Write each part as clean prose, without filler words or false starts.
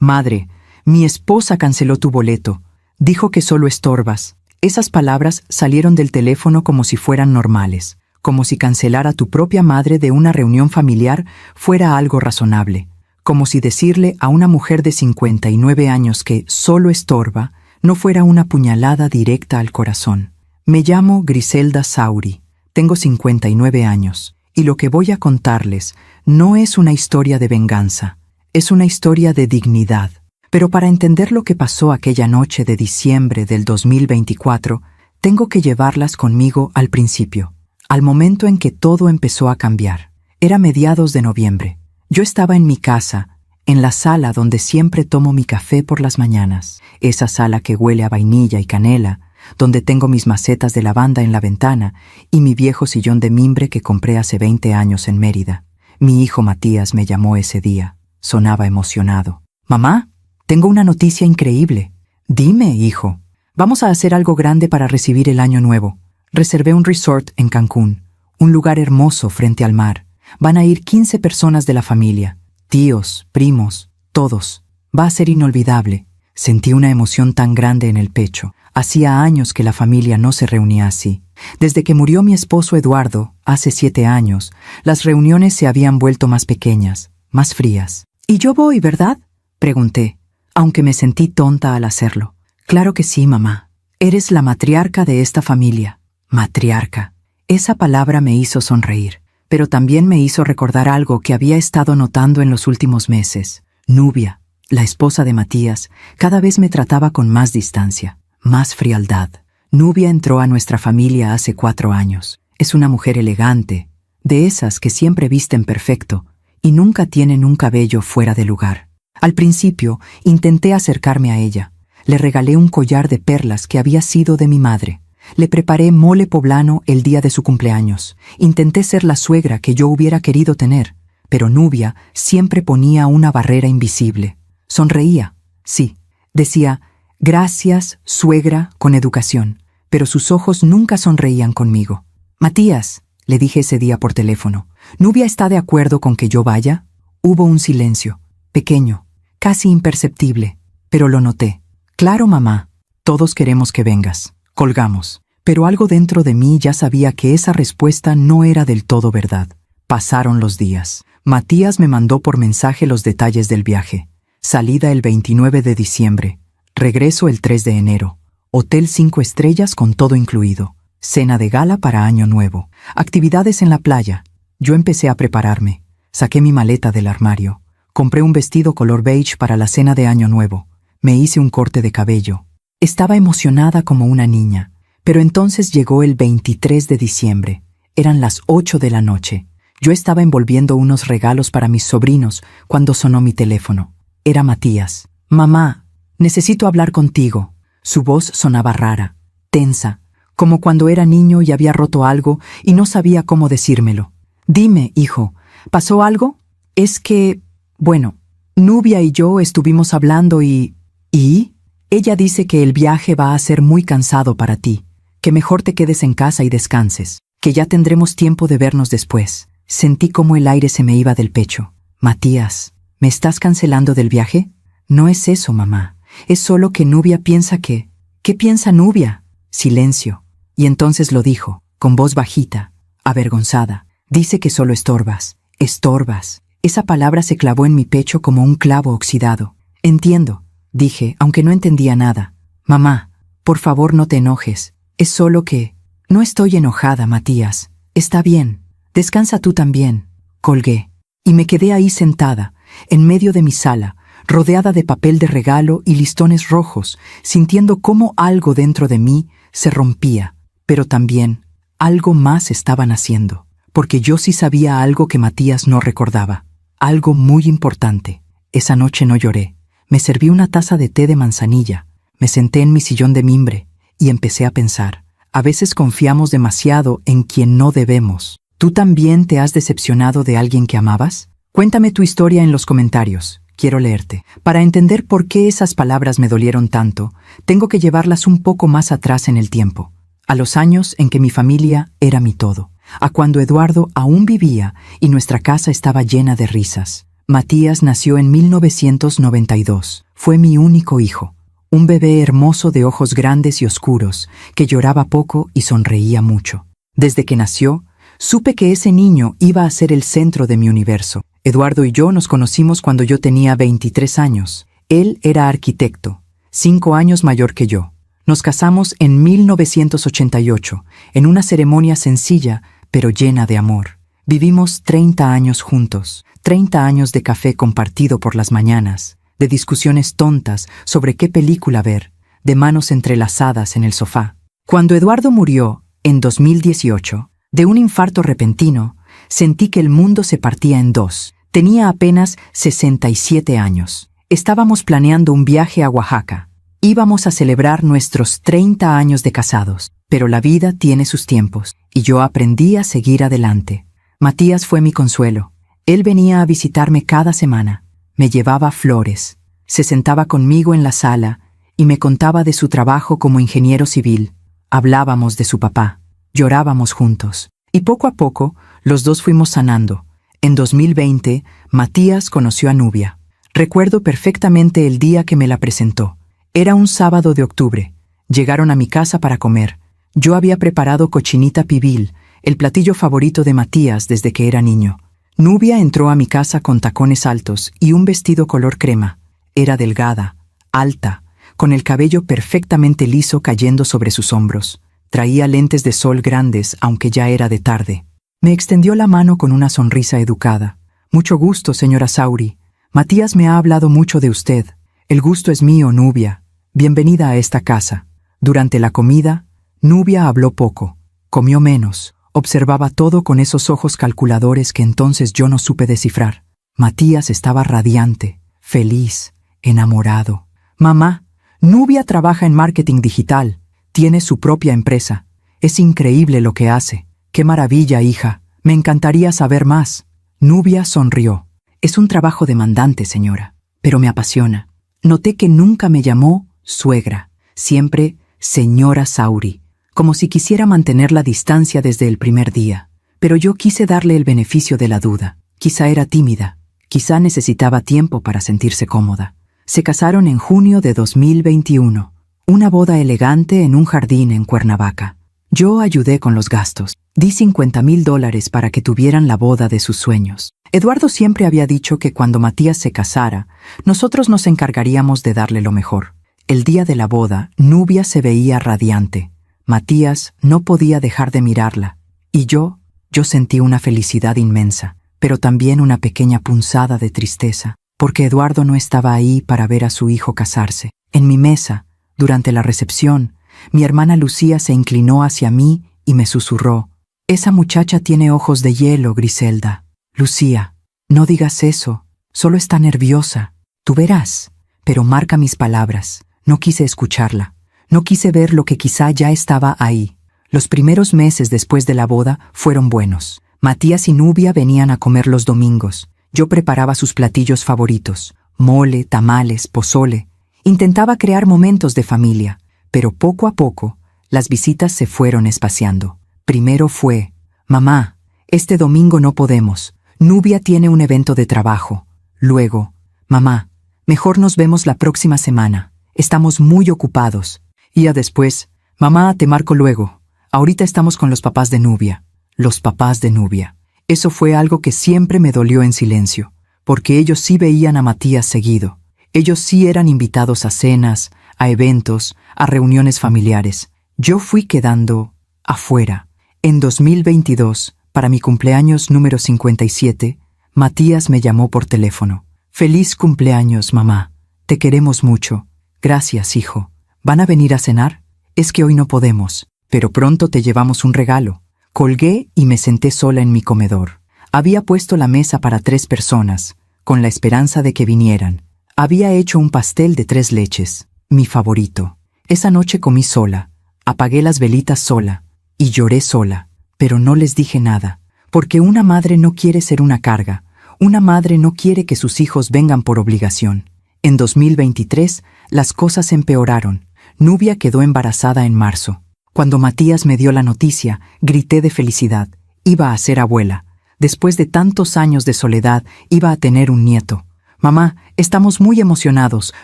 Madre, mi esposa canceló tu boleto. Dijo que solo estorbas. Esas palabras salieron del teléfono como si fueran normales, como si cancelar a tu propia madre de una reunión familiar fuera algo razonable, como si decirle a una mujer de 59 años que solo estorba no fuera una puñalada directa al corazón. Me llamo Griselda Sauri, tengo 59 años, y lo que voy a contarles no es una historia de venganza, es una historia de dignidad. Pero para entender lo que pasó aquella noche de diciembre del 2024, tengo que llevarlas conmigo al principio, al momento en que todo empezó a cambiar. Era mediados de noviembre. Yo estaba en mi casa, en la sala donde siempre tomo mi café por las mañanas, esa sala que huele a vainilla y canela, donde tengo mis macetas de lavanda en la ventana y mi viejo sillón de mimbre que compré hace 20 años en Mérida. Mi hijo Matías me llamó ese día. Sonaba emocionado. «Mamá, tengo una noticia increíble». «Dime, hijo». «Vamos a hacer algo grande para recibir el año nuevo. Reservé un resort en Cancún, un lugar hermoso frente al mar. Van a ir 15 personas de la familia, tíos, primos, todos. Va a ser inolvidable». Sentí una emoción tan grande en el pecho. Hacía años que la familia no se reunía así. Desde que murió mi esposo Eduardo, hace 7 años, las reuniones se habían vuelto más pequeñas, más frías. «¿Y yo voy, verdad?», pregunté, aunque me sentí tonta al hacerlo. «Claro que sí, mamá. Eres la matriarca de esta familia». Matriarca. Esa palabra me hizo sonreír, pero también me hizo recordar algo que había estado notando en los últimos meses. Nubia, la esposa de Matías, cada vez me trataba con más distancia, más frialdad. Nubia entró a nuestra familia hace 4 años. Es una mujer elegante, de esas que siempre visten perfecto y nunca tienen un cabello fuera de lugar. Al principio, intenté acercarme a ella. Le regalé un collar de perlas que había sido de mi madre. Le preparé mole poblano el día de su cumpleaños. Intenté ser la suegra que yo hubiera querido tener, pero Nubia siempre ponía una barrera invisible. Sonreía, sí. Decía, «Gracias, suegra», con educación, pero sus ojos nunca sonreían conmigo. «Matías», le dije ese día por teléfono, «¿Nubia está de acuerdo con que yo vaya?». Hubo un silencio, pequeño, casi imperceptible, pero lo noté. «Claro, mamá, todos queremos que vengas». Colgamos, pero algo dentro de mí ya sabía que esa respuesta no era del todo verdad. Pasaron los días. Matías me mandó por mensaje los detalles del viaje. Salida el 29 de diciembre. Regreso el 3 de enero. Hotel 5 estrellas con todo incluido. Cena de gala para Año Nuevo. Actividades en la playa. Yo empecé a prepararme. Saqué mi maleta del armario. Compré un vestido color beige para la cena de Año Nuevo. Me hice un corte de cabello. Estaba emocionada como una niña, pero entonces llegó el 23 de diciembre. Eran las 8 de la noche. Yo estaba envolviendo unos regalos para mis sobrinos cuando sonó mi teléfono. Era Matías. «Mamá, necesito hablar contigo». Su voz sonaba rara, tensa, como cuando era niño y había roto algo y no sabía cómo decírmelo. «Dime, hijo, ¿pasó algo?» «Es que, bueno, Nubia y yo estuvimos hablando y...» «¿Y?» «Ella dice que el viaje va a ser muy cansado para ti, que mejor te quedes en casa y descanses, que ya tendremos tiempo de vernos después». Sentí como el aire se me iba del pecho. «Matías, ¿me estás cancelando del viaje?» «No es eso, mamá. Es solo que Nubia piensa que...». «¿Qué piensa Nubia?» Silencio. Y entonces lo dijo, con voz bajita, avergonzada. «Dice que solo estorbas. Estorbas». Esa palabra se clavó en mi pecho como un clavo oxidado. «Entiendo», dije, aunque no entendía nada. «Mamá, por favor no te enojes. Es solo que...». «No estoy enojada, Matías. Está bien. Descansa tú también». Colgué, y me quedé ahí sentada, en medio de mi sala, rodeada de papel de regalo y listones rojos, sintiendo cómo algo dentro de mí se rompía, pero también algo más estaba naciendo, porque yo sí sabía algo que Matías no recordaba, algo muy importante. Esa noche no lloré. Me serví una taza de té de manzanilla, me senté en mi sillón de mimbre y empecé a pensar. A veces confiamos demasiado en quien no debemos. ¿Tú también te has decepcionado de alguien que amabas? Cuéntame tu historia en los comentarios. Quiero leerte. Para entender por qué esas palabras me dolieron tanto, tengo que llevarlas un poco más atrás en el tiempo. A los años en que mi familia era mi todo. A cuando Eduardo aún vivía y nuestra casa estaba llena de risas. Matías nació en 1992. Fue mi único hijo. Un bebé hermoso de ojos grandes y oscuros, que lloraba poco y sonreía mucho. Desde que nació, supe que ese niño iba a ser el centro de mi universo. Eduardo y yo nos conocimos cuando yo tenía 23 años. Él era arquitecto, 5 años mayor que yo. Nos casamos en 1988, en una ceremonia sencilla, pero llena de amor. Vivimos 30 años juntos, 30 años de café compartido por las mañanas, de discusiones tontas sobre qué película ver, de manos entrelazadas en el sofá. Cuando Eduardo murió, en 2018, de un infarto repentino, sentí que el mundo se partía en dos. Tenía apenas 67 años. Estábamos planeando un viaje a Oaxaca. Íbamos a celebrar nuestros 30 años de casados, pero la vida tiene sus tiempos, y yo aprendí a seguir adelante. Matías fue mi consuelo. Él venía a visitarme cada semana, me llevaba flores, se sentaba conmigo en la sala y me contaba de su trabajo como ingeniero civil. Hablábamos de su papá, llorábamos juntos, y poco a poco los dos fuimos sanando. En 2020, Matías conoció a Nubia. Recuerdo perfectamente el día que me la presentó. Era un sábado de octubre. Llegaron a mi casa para comer. Yo había preparado cochinita pibil, el platillo favorito de Matías desde que era niño. Nubia entró a mi casa con tacones altos y un vestido color crema. Era delgada, alta, con el cabello perfectamente liso cayendo sobre sus hombros. Traía lentes de sol grandes, aunque ya era de tarde. Me extendió la mano con una sonrisa educada. «Mucho gusto, señora Sauri. Matías me ha hablado mucho de usted. El gusto es mío, Nubia. Bienvenida a esta casa». Durante la comida, Nubia habló poco. Comió menos. Observaba todo con esos ojos calculadores que entonces yo no supe descifrar. Matías estaba radiante, feliz, enamorado. «Mamá, Nubia trabaja en marketing digital. Tiene su propia empresa. Es increíble lo que hace. ¡Qué maravilla, hija! Me encantaría saber más». Nubia sonrió. «Es un trabajo demandante, señora, pero me apasiona». Noté que nunca me llamó suegra, siempre señora Sauri, como si quisiera mantener la distancia desde el primer día. Pero yo quise darle el beneficio de la duda. Quizá era tímida, quizá necesitaba tiempo para sentirse cómoda. Se casaron en junio de 2021, una boda elegante en un jardín en Cuernavaca. Yo ayudé con los gastos. Di $50,000 para que tuvieran la boda de sus sueños. Eduardo siempre había dicho que cuando Matías se casara, nosotros nos encargaríamos de darle lo mejor. El día de la boda, Nubia se veía radiante. Matías no podía dejar de mirarla. Y yo sentí una felicidad inmensa, pero también una pequeña punzada de tristeza, porque Eduardo no estaba ahí para ver a su hijo casarse. En mi mesa, durante la recepción, mi hermana Lucía se inclinó hacia mí y me susurró: «Esa muchacha tiene ojos de hielo, Griselda». «Lucía, no digas eso, solo está nerviosa. Tú verás». Pero marca mis palabras, no quise escucharla. No quise ver lo que quizá ya estaba ahí. Los primeros meses después de la boda fueron buenos. Matías y Nubia venían a comer los domingos. Yo preparaba sus platillos favoritos: mole, tamales, pozole. Intentaba crear momentos de familia. Pero poco a poco, las visitas se fueron espaciando. Primero fue: «Mamá, este domingo no podemos. Nubia tiene un evento de trabajo». Luego: «Mamá, mejor nos vemos la próxima semana. Estamos muy ocupados». Y ya después: «Mamá, te marco luego. Ahorita estamos con los papás de Nubia». Los papás de Nubia. Eso fue algo que siempre me dolió en silencio, porque ellos sí veían a Matías seguido. Ellos sí eran invitados a cenas, a eventos, a reuniones familiares. Yo fui quedando afuera. En 2022, para mi cumpleaños número 57, Matías me llamó por teléfono. «Feliz cumpleaños, mamá. Te queremos mucho. Gracias, hijo. ¿Van a venir a cenar? Es que hoy no podemos, pero pronto te llevamos un regalo». Colgué y me senté sola en mi comedor. Había puesto la mesa para 3 personas, con la esperanza de que vinieran. Había hecho un pastel de 3 leches, mi favorito. Esa noche comí sola, apagué las velitas sola y lloré sola, pero no les dije nada, porque una madre no quiere ser una carga, una madre no quiere que sus hijos vengan por obligación. En 2023, las cosas empeoraron. Nubia quedó embarazada en marzo. Cuando Matías me dio la noticia, grité de felicidad. Iba a ser abuela. Después de tantos años de soledad, iba a tener un nieto. Mamá, estamos muy emocionados.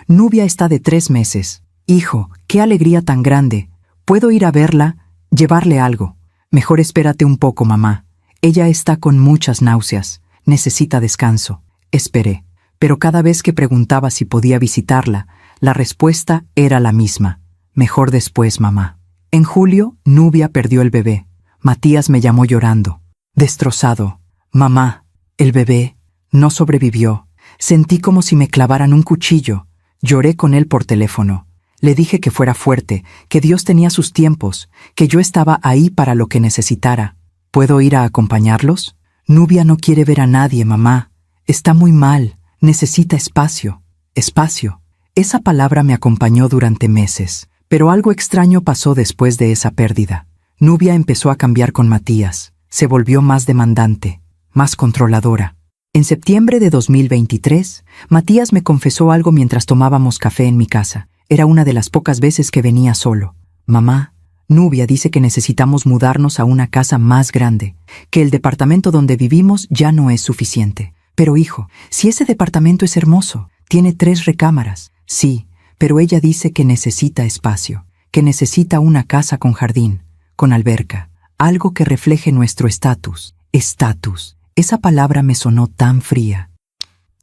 Nubia está de 3 meses. Hijo, qué alegría tan grande. ¿Puedo ir a verla? Llevarle algo. Mejor espérate un poco, mamá. Ella está con muchas náuseas. Necesita descanso. Esperé. Pero cada vez que preguntaba si podía visitarla, la respuesta era la misma. Mejor después, mamá. En julio, Nubia perdió el bebé. Matías me llamó llorando, destrozado. Mamá, el bebé no sobrevivió. Sentí como si me clavaran un cuchillo. Lloré con él por teléfono. Le dije que fuera fuerte, que Dios tenía sus tiempos, que yo estaba ahí para lo que necesitara. ¿Puedo ir a acompañarlos? Nubia no quiere ver a nadie, mamá. Está muy mal. Necesita espacio. Espacio. Esa palabra me acompañó durante meses, pero algo extraño pasó después de esa pérdida. Nubia empezó a cambiar con Matías. Se volvió más demandante, más controladora. En septiembre de 2023, Matías me confesó algo mientras tomábamos café en mi casa. Era una de las pocas veces que venía solo. Mamá, Nubia dice que necesitamos mudarnos a una casa más grande, que el departamento donde vivimos ya no es suficiente. Pero hijo, si ese departamento es hermoso, tiene 3 recámaras. Sí, pero ella dice que necesita espacio, que necesita una casa con jardín, con alberca, algo que refleje nuestro estatus. Estatus. Esa palabra me sonó tan fría.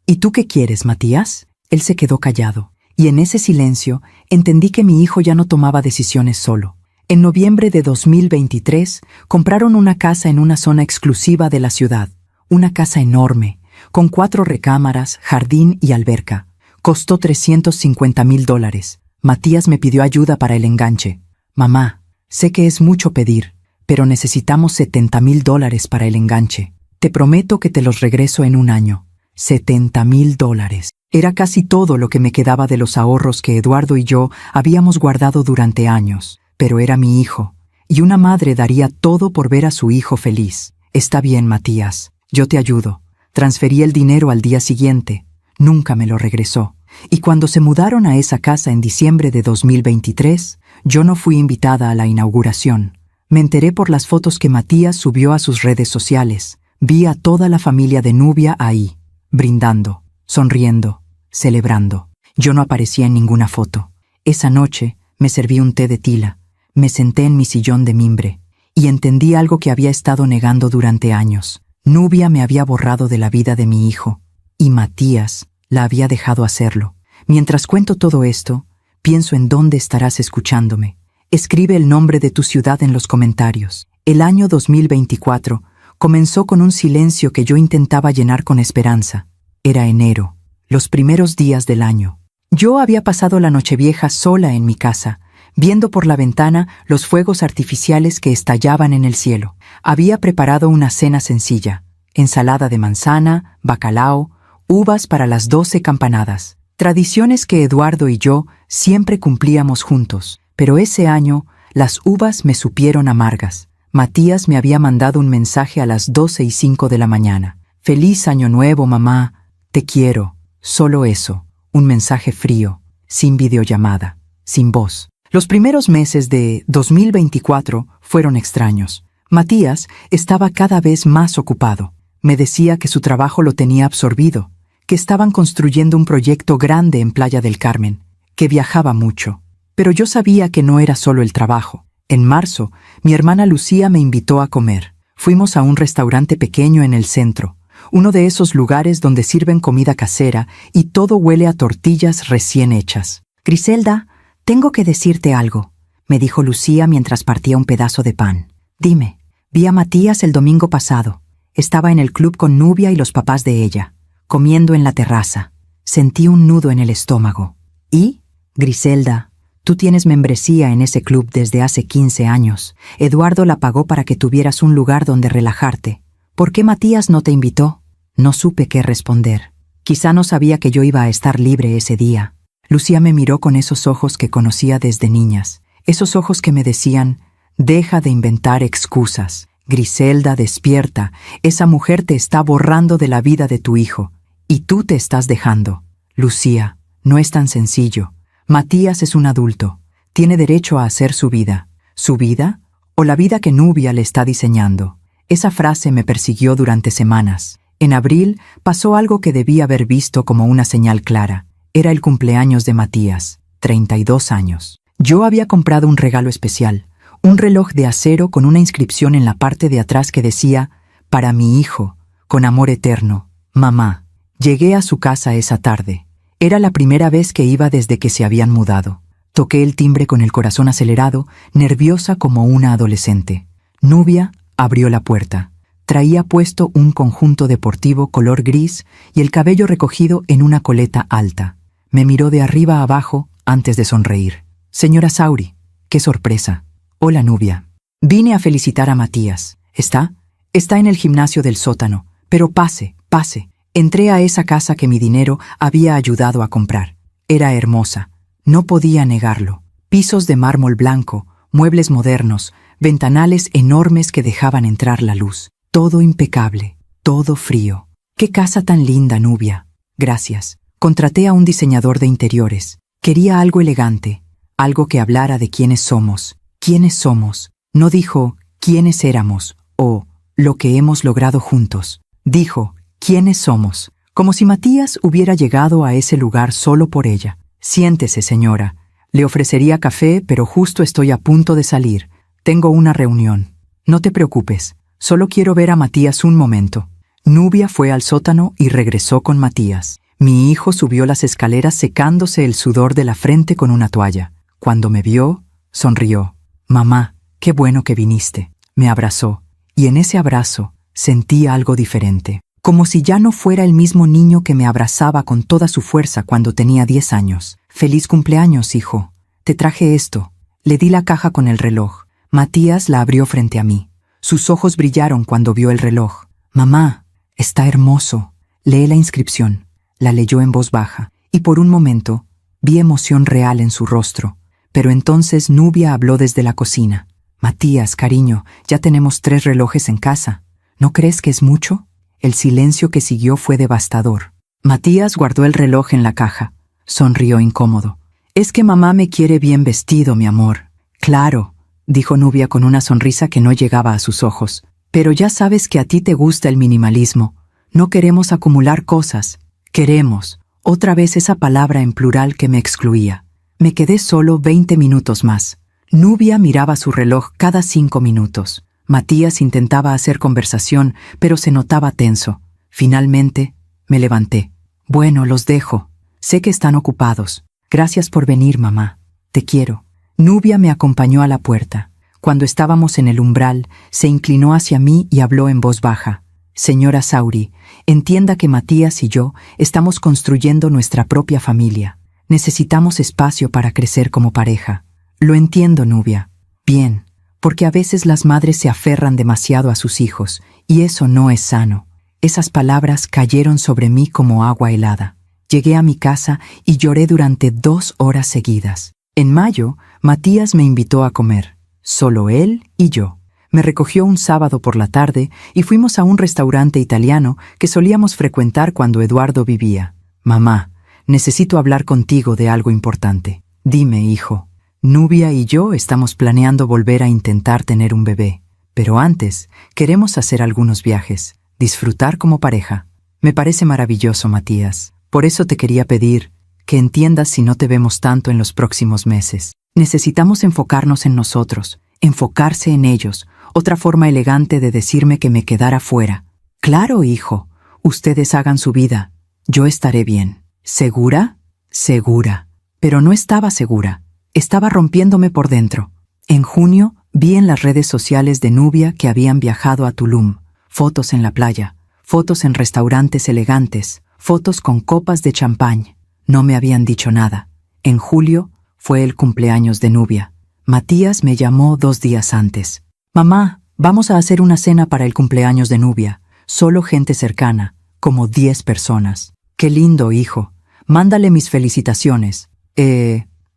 ¿Y tú qué quieres, Matías? Él se quedó callado, y en ese silencio entendí que mi hijo ya no tomaba decisiones solo. En noviembre de 2023, compraron una casa en una zona exclusiva de la ciudad, una casa enorme, con 4 recámaras, jardín y alberca. Costó $350,000. Matías me pidió ayuda para el enganche. Mamá, sé que es mucho pedir, pero necesitamos $70,000 para el enganche. Te prometo que te los regreso en un año. $70,000. Era casi todo lo que me quedaba de los ahorros que Eduardo y yo habíamos guardado durante años. Pero era mi hijo, y una madre daría todo por ver a su hijo feliz. Está bien, Matías, yo te ayudo. Transferí el dinero al día siguiente. Nunca me lo regresó. Y cuando se mudaron a esa casa en diciembre de 2023, yo no fui invitada a la inauguración. Me enteré por las fotos que Matías subió a sus redes sociales. Vi a toda la familia de Nubia ahí, brindando, sonriendo, celebrando. Yo no aparecía en ninguna foto. Esa noche me serví un té de tila. Me senté en mi sillón de mimbre y entendí algo que había estado negando durante años. Nubia me había borrado de la vida de mi hijo, y Matías la había dejado hacerlo. Mientras cuento todo esto, pienso en dónde estarás escuchándome. Escribe el nombre de tu ciudad en los comentarios. El año 2024 comenzó con un silencio que yo intentaba llenar con esperanza. Era enero, los primeros días del año. Yo había pasado la Nochevieja sola en mi casa, viendo por la ventana los fuegos artificiales que estallaban en el cielo. Había preparado una cena sencilla: ensalada de manzana, bacalao, uvas para las 12 campanadas. Tradiciones que Eduardo y yo siempre cumplíamos juntos. Pero ese año, las uvas me supieron amargas. Matías me había mandado un mensaje a las 12:05 de la mañana. «Feliz Año Nuevo, mamá. Te quiero». Solo eso. Un mensaje frío, sin videollamada, sin voz. Los primeros meses de 2024 fueron extraños. Matías estaba cada vez más ocupado. Me decía que su trabajo lo tenía absorbido, que estaban construyendo un proyecto grande en Playa del Carmen, que viajaba mucho. Pero yo sabía que no era solo el trabajo. En marzo, mi hermana Lucía me invitó a comer. Fuimos a un restaurante pequeño en el centro, uno de esos lugares donde sirven comida casera y todo huele a tortillas recién hechas. «Griselda, tengo que decirte algo», me dijo Lucía mientras partía un pedazo de pan. «Dime, vi a Matías el domingo pasado. Estaba en el club con Nubia y los papás de ella, comiendo en la terraza. Sentí un nudo en el estómago. ¿Y? Griselda, tú tienes membresía en ese club desde hace 15 años. Eduardo la pagó para que tuvieras un lugar donde relajarte. ¿Por qué Matías no te invitó?» No supe qué responder. Quizá no sabía que yo iba a estar libre ese día. Lucía me miró con esos ojos que conocía desde niñas. Esos ojos que me decían: «Deja de inventar excusas. Griselda, despierta. Esa mujer te está borrando de la vida de tu hijo. Y tú te estás dejando». Lucía, no es tan sencillo. Matías es un adulto. Tiene derecho a hacer su vida. ¿Su vida? ¿O la vida que Nubia le está diseñando? Esa frase me persiguió durante semanas. En abril pasó algo que debí haber visto como una señal clara. Era el cumpleaños de Matías, 32 años. Yo había comprado un regalo especial, un reloj de acero con una inscripción en la parte de atrás que decía: «Para mi hijo, con amor eterno, mamá». Llegué a su casa esa tarde. Era la primera vez que iba desde que se habían mudado. Toqué el timbre con el corazón acelerado, nerviosa como una adolescente. Nubia abrió la puerta. Traía puesto un conjunto deportivo color gris y el cabello recogido en una coleta alta. Me miró de arriba a abajo antes de sonreír. «Señora Sauri, qué sorpresa». «Hola, Nubia. Vine a felicitar a Matías. ¿Está? Está en el gimnasio del sótano. Pero pase, pase». Entré a esa casa que mi dinero había ayudado a comprar. Era hermosa. No podía negarlo. Pisos de mármol blanco, muebles modernos, ventanales enormes que dejaban entrar la luz. Todo impecable, todo frío. «Qué casa tan linda, Nubia». «Gracias». Contraté a un diseñador de interiores. Quería algo elegante, algo que hablara de quiénes somos. ¿Quiénes somos? No dijo quiénes éramos o lo que hemos logrado juntos. Dijo quiénes somos, como si Matías hubiera llegado a ese lugar solo por ella. «Siéntese, señora. Le ofrecería café, pero justo estoy a punto de salir. Tengo una reunión». «No te preocupes. Solo quiero ver a Matías un momento». Nubia fue al sótano y regresó con Matías. Mi hijo subió las escaleras secándose el sudor de la frente con una toalla. Cuando me vio, sonrió. «Mamá, qué bueno que viniste». Me abrazó, y en ese abrazo sentí algo diferente. Como si ya no fuera el mismo niño que me abrazaba con toda su fuerza cuando tenía 10 años. «Feliz cumpleaños, hijo. Te traje esto». Le di la caja con el reloj. Matías la abrió frente a mí. Sus ojos brillaron cuando vio el reloj. «Mamá, está hermoso». «Lee la inscripción». La leyó en voz baja, y por un momento vi emoción real en su rostro. Pero entonces Nubia habló desde la cocina. «Matías, cariño, ya tenemos 3 relojes en casa. ¿No crees que es mucho?». El silencio que siguió fue devastador. Matías guardó el reloj en la caja. Sonrió incómodo. «Es que mamá me quiere bien vestido, mi amor». «Claro», dijo Nubia con una sonrisa que no llegaba a sus ojos. «Pero ya sabes que a ti te gusta el minimalismo. No queremos acumular cosas. Queremos». Otra vez esa palabra en plural que me excluía. Me quedé solo 20 minutos más. Nubia miraba su reloj cada 5 minutos. Matías intentaba hacer conversación, pero se notaba tenso. Finalmente, me levanté. «Bueno, los dejo. Sé que están ocupados. Gracias por venir, mamá. Te quiero». Nubia me acompañó a la puerta. Cuando estábamos en el umbral, se inclinó hacia mí y habló en voz baja. «Señora Sauri, entienda que Matías y yo estamos construyendo nuestra propia familia. Necesitamos espacio para crecer como pareja». «Lo entiendo, Nubia». «Bien, porque a veces las madres se aferran demasiado a sus hijos, y eso no es sano». Esas palabras cayeron sobre mí como agua helada. Llegué a mi casa y lloré durante 2 horas seguidas. En mayo, Matías me invitó a comer. Solo él y yo. Me recogió un sábado por la tarde y fuimos a un restaurante italiano que solíamos frecuentar cuando Eduardo vivía. «Mamá, necesito hablar contigo de algo importante». «Dime, hijo». «Nubia y yo estamos planeando volver a intentar tener un bebé. Pero antes, queremos hacer algunos viajes, disfrutar como pareja». «Me parece maravilloso, Matías. Por eso te quería pedir que entiendas si no te vemos tanto en los próximos meses. Necesitamos enfocarnos en nosotros, enfocarse en ellos». Otra forma elegante de decirme que me quedara fuera. «Claro, hijo. Ustedes hagan su vida. Yo estaré bien». «¿Segura?» «Segura». Pero no estaba segura. Estaba rompiéndome por dentro. En junio, vi en las redes sociales de Nubia que habían viajado a Tulum. Fotos en la playa, fotos en restaurantes elegantes, fotos con copas de champán. No me habían dicho nada. En julio fue el cumpleaños de Nubia. Matías me llamó 2 días antes. «Mamá, vamos a hacer una cena para el cumpleaños de Nubia. Solo gente cercana, como 10 personas». «Qué lindo, hijo. Mándale mis felicitaciones».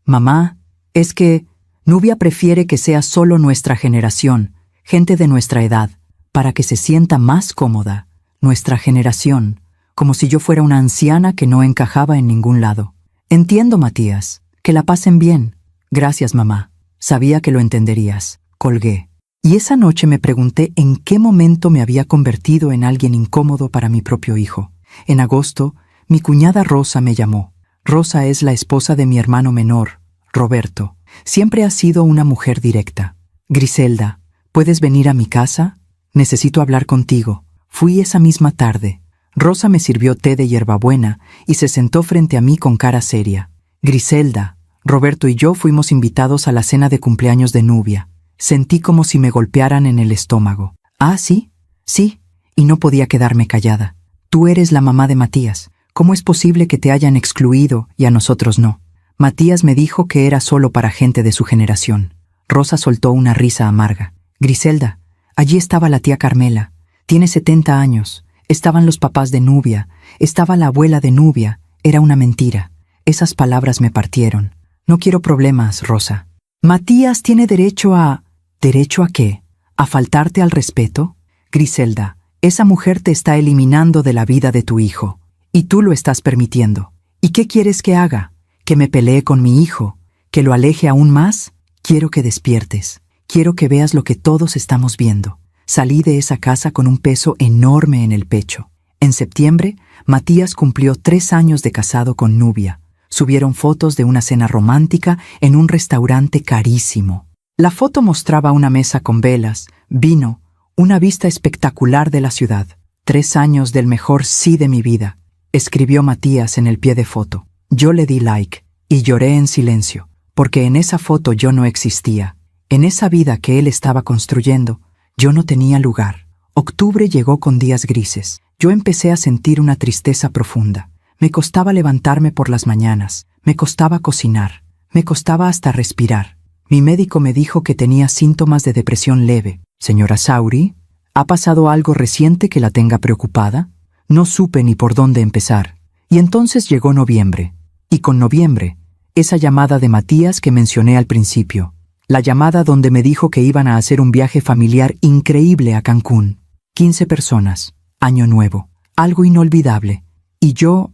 Mamá, es que Nubia prefiere que sea solo nuestra generación, gente de nuestra edad, para que se sienta más cómoda. Nuestra generación, como si yo fuera una anciana que no encajaba en ningún lado». «Entiendo, Matías. Que la pasen bien». «Gracias, mamá. Sabía que lo entenderías». Colgué. Y esa noche me pregunté en qué momento me había convertido en alguien incómodo para mi propio hijo. En agosto, mi cuñada Rosa me llamó. Rosa es la esposa de mi hermano menor, Roberto. Siempre ha sido una mujer directa. Griselda, ¿puedes venir a mi casa? Necesito hablar contigo. Fui esa misma tarde. Rosa me sirvió té de hierbabuena y se sentó frente a mí con cara seria. Griselda, Roberto y yo fuimos invitados a la cena de cumpleaños de Nubia. Sentí como si me golpearan en el estómago. ¿Ah, sí? Sí, y no podía quedarme callada. Tú eres la mamá de Matías. ¿Cómo es posible que te hayan excluido y a nosotros no? Matías me dijo que era solo para gente de su generación. Rosa soltó una risa amarga. Griselda, allí estaba la tía Carmela. Tiene 70 años. Estaban los papás de Nubia. Estaba la abuela de Nubia. Era una mentira. Esas palabras me partieron. No quiero problemas, Rosa. Matías tiene derecho a... ¿Derecho a qué? ¿A faltarte al respeto? Griselda, esa mujer te está eliminando de la vida de tu hijo. Y tú lo estás permitiendo. ¿Y qué quieres que haga? ¿Que me pelee con mi hijo? ¿Que lo aleje aún más? Quiero que despiertes. Quiero que veas lo que todos estamos viendo. Salí de esa casa con un peso enorme en el pecho. En septiembre, Matías cumplió 3 años de casado con Nubia. Subieron fotos de una cena romántica en un restaurante carísimo. La foto mostraba una mesa con velas, vino, una vista espectacular de la ciudad. 3 años del mejor sí de mi vida, escribió Matías en el pie de foto. Yo le di like y lloré en silencio, porque en esa foto yo no existía. En esa vida que él estaba construyendo, yo no tenía lugar. Octubre llegó con días grises. Yo empecé a sentir una tristeza profunda. Me costaba levantarme por las mañanas, me costaba cocinar, me costaba hasta respirar. Mi médico me dijo que tenía síntomas de depresión leve. Señora Sauri, ¿ha pasado algo reciente que la tenga preocupada? No supe ni por dónde empezar. Y entonces llegó noviembre. Y con noviembre, esa llamada de Matías que mencioné al principio. La llamada donde me dijo que iban a hacer un viaje familiar increíble a Cancún. 15 personas, año nuevo, algo inolvidable. Y yo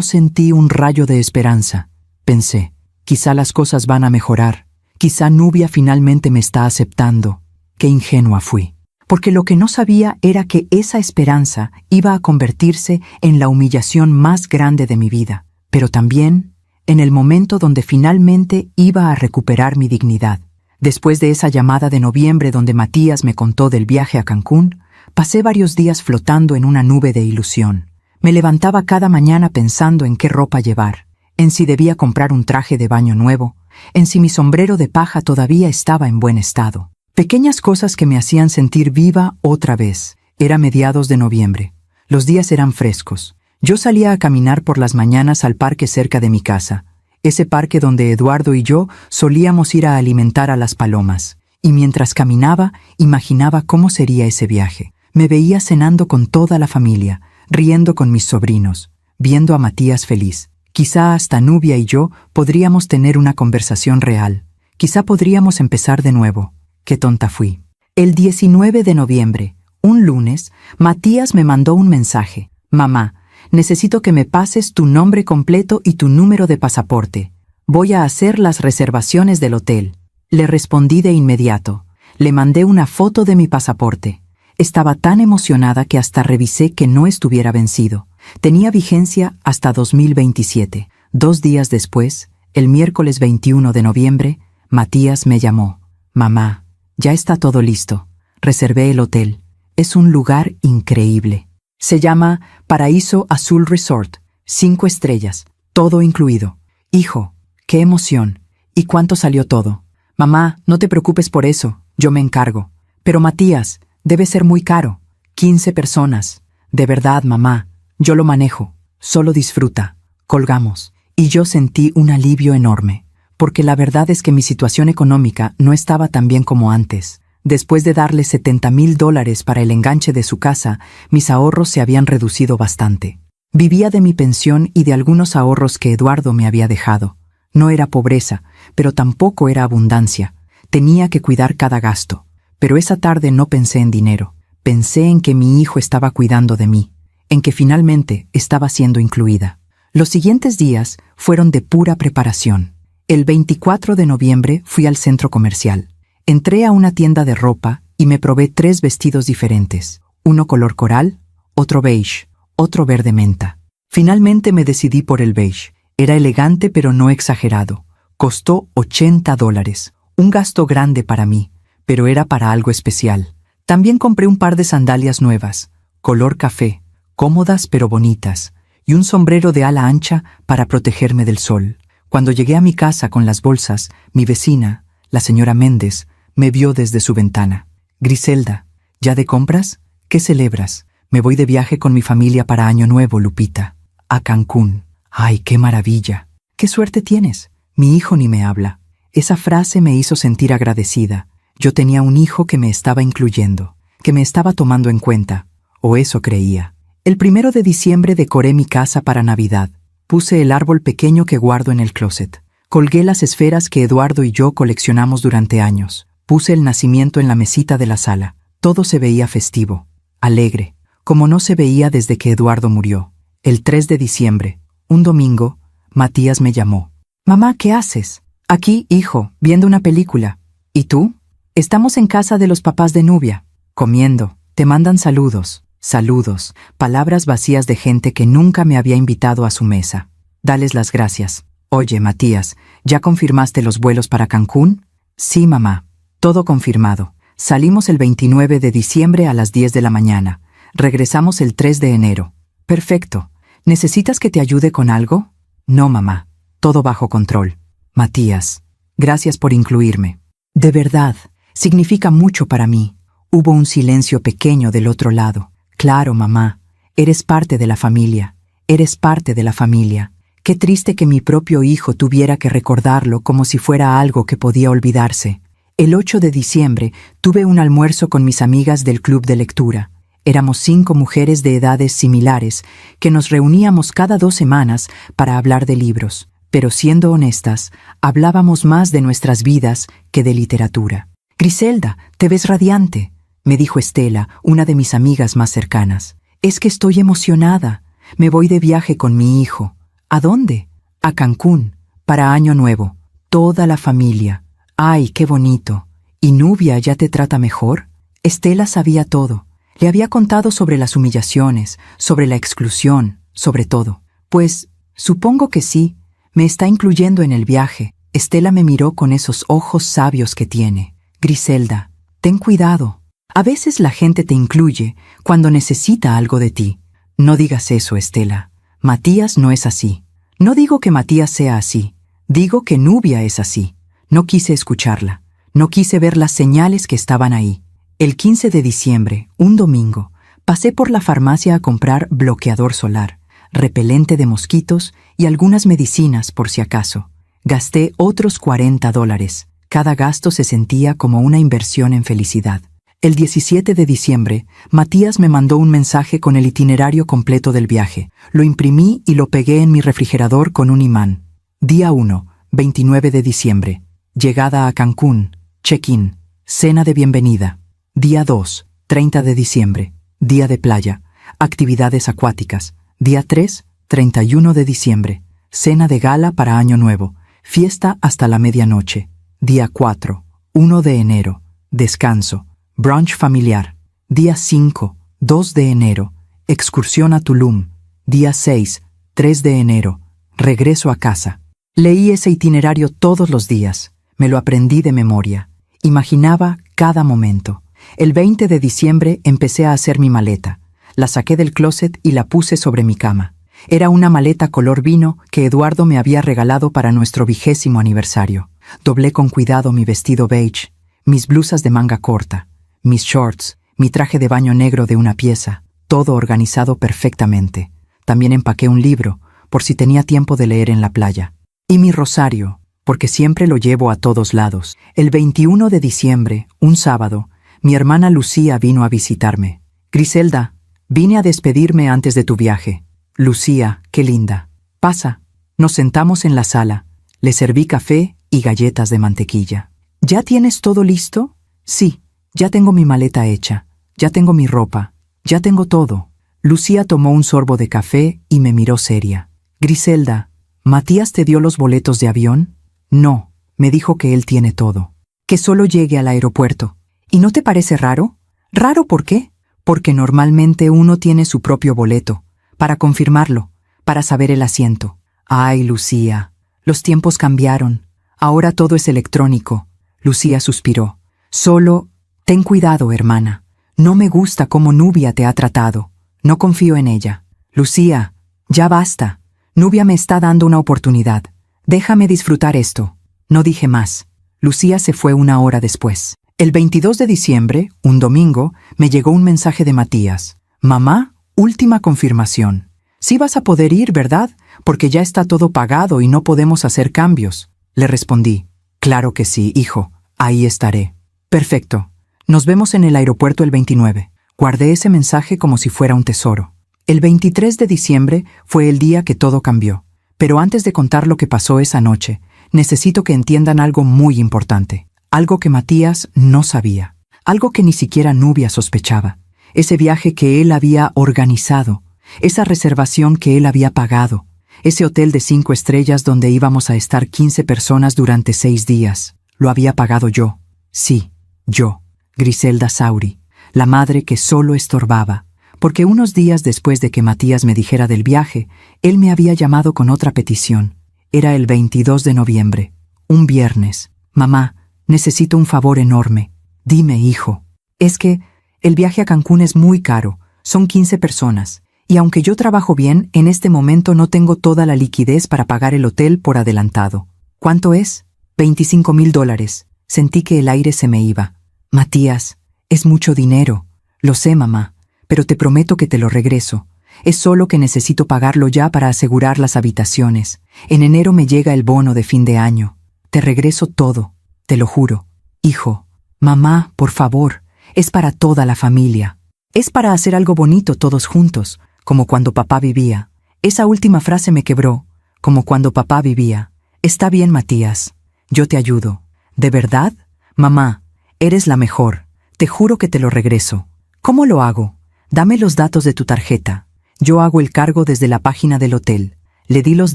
sentí un rayo de esperanza. Pensé, quizá las cosas van a mejorar. Quizá Nubia finalmente me está aceptando. Qué ingenua fui. Porque lo que no sabía era que esa esperanza iba a convertirse en la humillación más grande de mi vida. Pero también en el momento donde finalmente iba a recuperar mi dignidad. Después de esa llamada de noviembre donde Matías me contó del viaje a Cancún, pasé varios días flotando en una nube de ilusión. Me levantaba cada mañana pensando en qué ropa llevar, en si debía comprar un traje de baño nuevo, en si mi sombrero de paja todavía estaba en buen estado. Pequeñas cosas que me hacían sentir viva otra vez. Era mediados de noviembre. Los días eran frescos. Yo salía a caminar por las mañanas al parque cerca de mi casa, ese parque donde Eduardo y yo solíamos ir a alimentar a las palomas. Y mientras caminaba, imaginaba cómo sería ese viaje. Me veía cenando con toda la familia, riendo con mis sobrinos, viendo a Matías feliz. Quizá hasta Nubia y yo podríamos tener una conversación real. Quizá podríamos empezar de nuevo. Qué tonta fui. El 19 de noviembre, un lunes, Matías me mandó un mensaje. Mamá, necesito que me pases tu nombre completo y tu número de pasaporte. Voy a hacer las reservaciones del hotel. Le respondí de inmediato. Le mandé una foto de mi pasaporte. Estaba tan emocionada que hasta revisé que no estuviera vencido. Tenía vigencia hasta 2027. 2 días después, el miércoles 21 de noviembre, Matías me llamó. Mamá, ya está todo listo. Reservé el hotel. Es un lugar increíble. Se llama Paraíso Azul Resort. 5 estrellas. Todo incluido. Hijo, qué emoción. ¿Y cuánto salió todo? Mamá, no te preocupes por eso. Yo me encargo. Pero Matías, debe ser muy caro. 15 personas. De verdad, mamá. Yo lo manejo. Solo disfruta. Colgamos. Y yo sentí un alivio enorme. Porque la verdad es que mi situación económica no estaba tan bien como antes. Después de darle $70,000 para el enganche de su casa, mis ahorros se habían reducido bastante. Vivía de mi pensión y de algunos ahorros que Eduardo me había dejado. No era pobreza, pero tampoco era abundancia. Tenía que cuidar cada gasto. Pero esa tarde no pensé en dinero. Pensé en que mi hijo estaba cuidando de mí, en que finalmente estaba siendo incluida. Los siguientes días fueron de pura preparación. El 24 de noviembre fui al centro comercial. Entré a una tienda de ropa y me probé 3 vestidos diferentes, uno color coral, otro beige, otro verde menta. Finalmente me decidí por el beige. Era elegante pero no exagerado. Costó $80, un gasto grande para mí, pero era para algo especial. También compré un par de sandalias nuevas, color café, cómodas pero bonitas, y un sombrero de ala ancha para protegerme del sol. Cuando llegué a mi casa con las bolsas, mi vecina, la señora Méndez, me vio desde su ventana. «Griselda, ¿ya de compras? ¿Qué celebras?» «Me voy de viaje con mi familia para Año Nuevo, Lupita. A Cancún». «¡Ay, qué maravilla! ¡Qué suerte tienes! Mi hijo ni me habla». Esa frase me hizo sentir agradecida. Yo tenía un hijo que me estaba incluyendo, que me estaba tomando en cuenta, o eso creía. El 1 de diciembre decoré mi casa para Navidad. Puse el árbol pequeño que guardo en el closet. Colgué las esferas que Eduardo y yo coleccionamos durante años. Puse el nacimiento en la mesita de la sala. Todo se veía festivo, alegre, como no se veía desde que Eduardo murió. El 3 de diciembre, un domingo, Matías me llamó. «Mamá, ¿qué haces?» «Aquí, hijo, viendo una película». «¿Y tú?» «Estamos en casa de los papás de Nubia, comiendo. Te mandan saludos». Saludos, palabras vacías de gente que nunca me había invitado a su mesa. «Dales las gracias». «Oye, Matías, ¿ya confirmaste los vuelos para Cancún?» «Sí, mamá. Todo confirmado. Salimos el 29 de diciembre a las 10 de la mañana. Regresamos el 3 de enero. Perfecto. ¿Necesitas que te ayude con algo?» «No, mamá. Todo bajo control». «Matías, gracias por incluirme. De verdad, significa mucho para mí». Hubo un silencio pequeño del otro lado. «Claro, mamá. Eres parte de la familia. Eres parte de la familia. Qué triste que mi propio hijo tuviera que recordarlo como si fuera algo que podía olvidarse». El 8 de diciembre tuve un almuerzo con mis amigas del club de lectura. Éramos 5 mujeres de edades similares que nos reuníamos cada 2 semanas para hablar de libros. Pero siendo honestas, hablábamos más de nuestras vidas que de literatura. «Griselda, te ves radiante», me dijo Estela, una de mis amigas más cercanas. «Es que estoy emocionada. Me voy de viaje con mi hijo». «¿A dónde?» «A Cancún, para Año Nuevo. Toda la familia». «Ay, qué bonito. ¿Y Nubia ya te trata mejor?» Estela sabía todo. Le había contado sobre las humillaciones, sobre la exclusión, sobre todo. «Pues, supongo que sí. Me está incluyendo en el viaje». Estela me miró con esos ojos sabios que tiene. «Griselda, ten cuidado. A veces la gente te incluye cuando necesita algo de ti». «No digas eso, Estela. Matías no es así». «No digo que Matías sea así. Digo que Nubia es así». No quise escucharla. No quise ver las señales que estaban ahí. El 15 de diciembre, un domingo, pasé por la farmacia a comprar bloqueador solar, repelente de mosquitos y algunas medicinas por si acaso. Gasté otros $40. Cada gasto se sentía como una inversión en felicidad. El 17 de diciembre, Matías me mandó un mensaje con el itinerario completo del viaje. Lo imprimí y lo pegué en mi refrigerador con un imán. Día 1, 29 de diciembre. Llegada a Cancún. Check-in. Cena de bienvenida. Día 2, 30 de diciembre. Día de playa. Actividades acuáticas. Día 3, 31 de diciembre. Cena de gala para Año Nuevo. Fiesta hasta la medianoche. Día 4, 1 de enero. Descanso. Brunch familiar. Día 5, 2 de enero. Excursión a Tulum. Día 6, 3 de enero. Regreso a casa. Leí ese itinerario todos los días. Me lo aprendí de memoria. Imaginaba cada momento. El 20 de diciembre empecé a hacer mi maleta. La saqué del closet y la puse sobre mi cama. Era una maleta color vino que Eduardo me había regalado para nuestro 20º aniversario. Doblé con cuidado mi vestido beige, mis blusas de manga corta, mis shorts, mi traje de baño negro de una pieza, todo organizado perfectamente. También empaqué un libro, por si tenía tiempo de leer en la playa. Y mi rosario, porque siempre lo llevo a todos lados. El 21 de diciembre, un sábado, mi hermana Lucía vino a visitarme. «Griselda, vine a despedirme antes de tu viaje». «Lucía, qué linda. Pasa». Nos sentamos en la sala. Le serví café y galletas de mantequilla. «¿Ya tienes todo listo?» «Sí, ya tengo mi maleta hecha. Ya tengo mi ropa. Ya tengo todo». Lucía tomó un sorbo de café y me miró seria. «Griselda, ¿Matías te dio los boletos de avión?» «No, me dijo que él tiene todo». que solo llegue al aeropuerto. ¿Y no te parece raro? ¿Raro por qué? Porque normalmente uno tiene su propio boleto, para confirmarlo, para saber el asiento. Ay, Lucía, los tiempos cambiaron. Ahora todo es electrónico. Lucía suspiró. Solo, ten cuidado, hermana. No me gusta cómo Nubia te ha tratado. No confío en ella. Lucía, ya basta. Nubia me está dando una oportunidad. Déjame disfrutar esto. No dije más. Lucía se fue una hora después. El 22 de diciembre, un domingo, me llegó un mensaje de Matías. Mamá, última confirmación. Sí vas a poder ir, ¿verdad? Porque ya está todo pagado y no podemos hacer cambios. Le respondí. Claro que sí, hijo. Ahí estaré. Perfecto. Nos vemos en el aeropuerto el 29. Guardé ese mensaje como si fuera un tesoro. El 23 de diciembre fue el día que todo cambió. Pero antes de contar lo que pasó esa noche, necesito que entiendan algo muy importante. Algo que Matías no sabía. Algo que ni siquiera Nubia sospechaba. Ese viaje que él había organizado. Esa reservación que él había pagado. Ese hotel de 5 estrellas donde íbamos a estar 15 personas durante 6 días. Lo había pagado yo. Sí, yo. Griselda Sauri. La madre que solo estorbaba. Porque unos días después de que Matías me dijera del viaje, él me había llamado con otra petición. Era el 22 de noviembre. Un viernes. Mamá, necesito un favor enorme. Dime, hijo. Es que el viaje a Cancún es muy caro. Son 15 personas. Y aunque yo trabajo bien, en este momento no tengo toda la liquidez para pagar el hotel por adelantado. ¿Cuánto es? $25,000. Sentí que el aire se me iba. Matías, es mucho dinero. Lo sé, mamá, pero te prometo que te lo regreso. Es solo que necesito pagarlo ya para asegurar las habitaciones. En enero me llega el bono de fin de año. Te regreso todo, te lo juro. Hijo, mamá, por favor, es para toda la familia. Es para hacer algo bonito todos juntos, como cuando papá vivía. Esa última frase me quebró, como cuando papá vivía. Está bien, Matías, yo te ayudo. ¿De verdad? Mamá, eres la mejor. Te juro que te lo regreso. ¿Cómo lo hago? Dame los datos de tu tarjeta. Yo hago el cargo desde la página del hotel. Le di los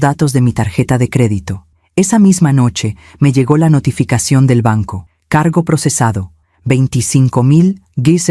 datos de mi tarjeta de crédito. Esa misma noche me llegó la notificación del banco. Cargo procesado. 25,000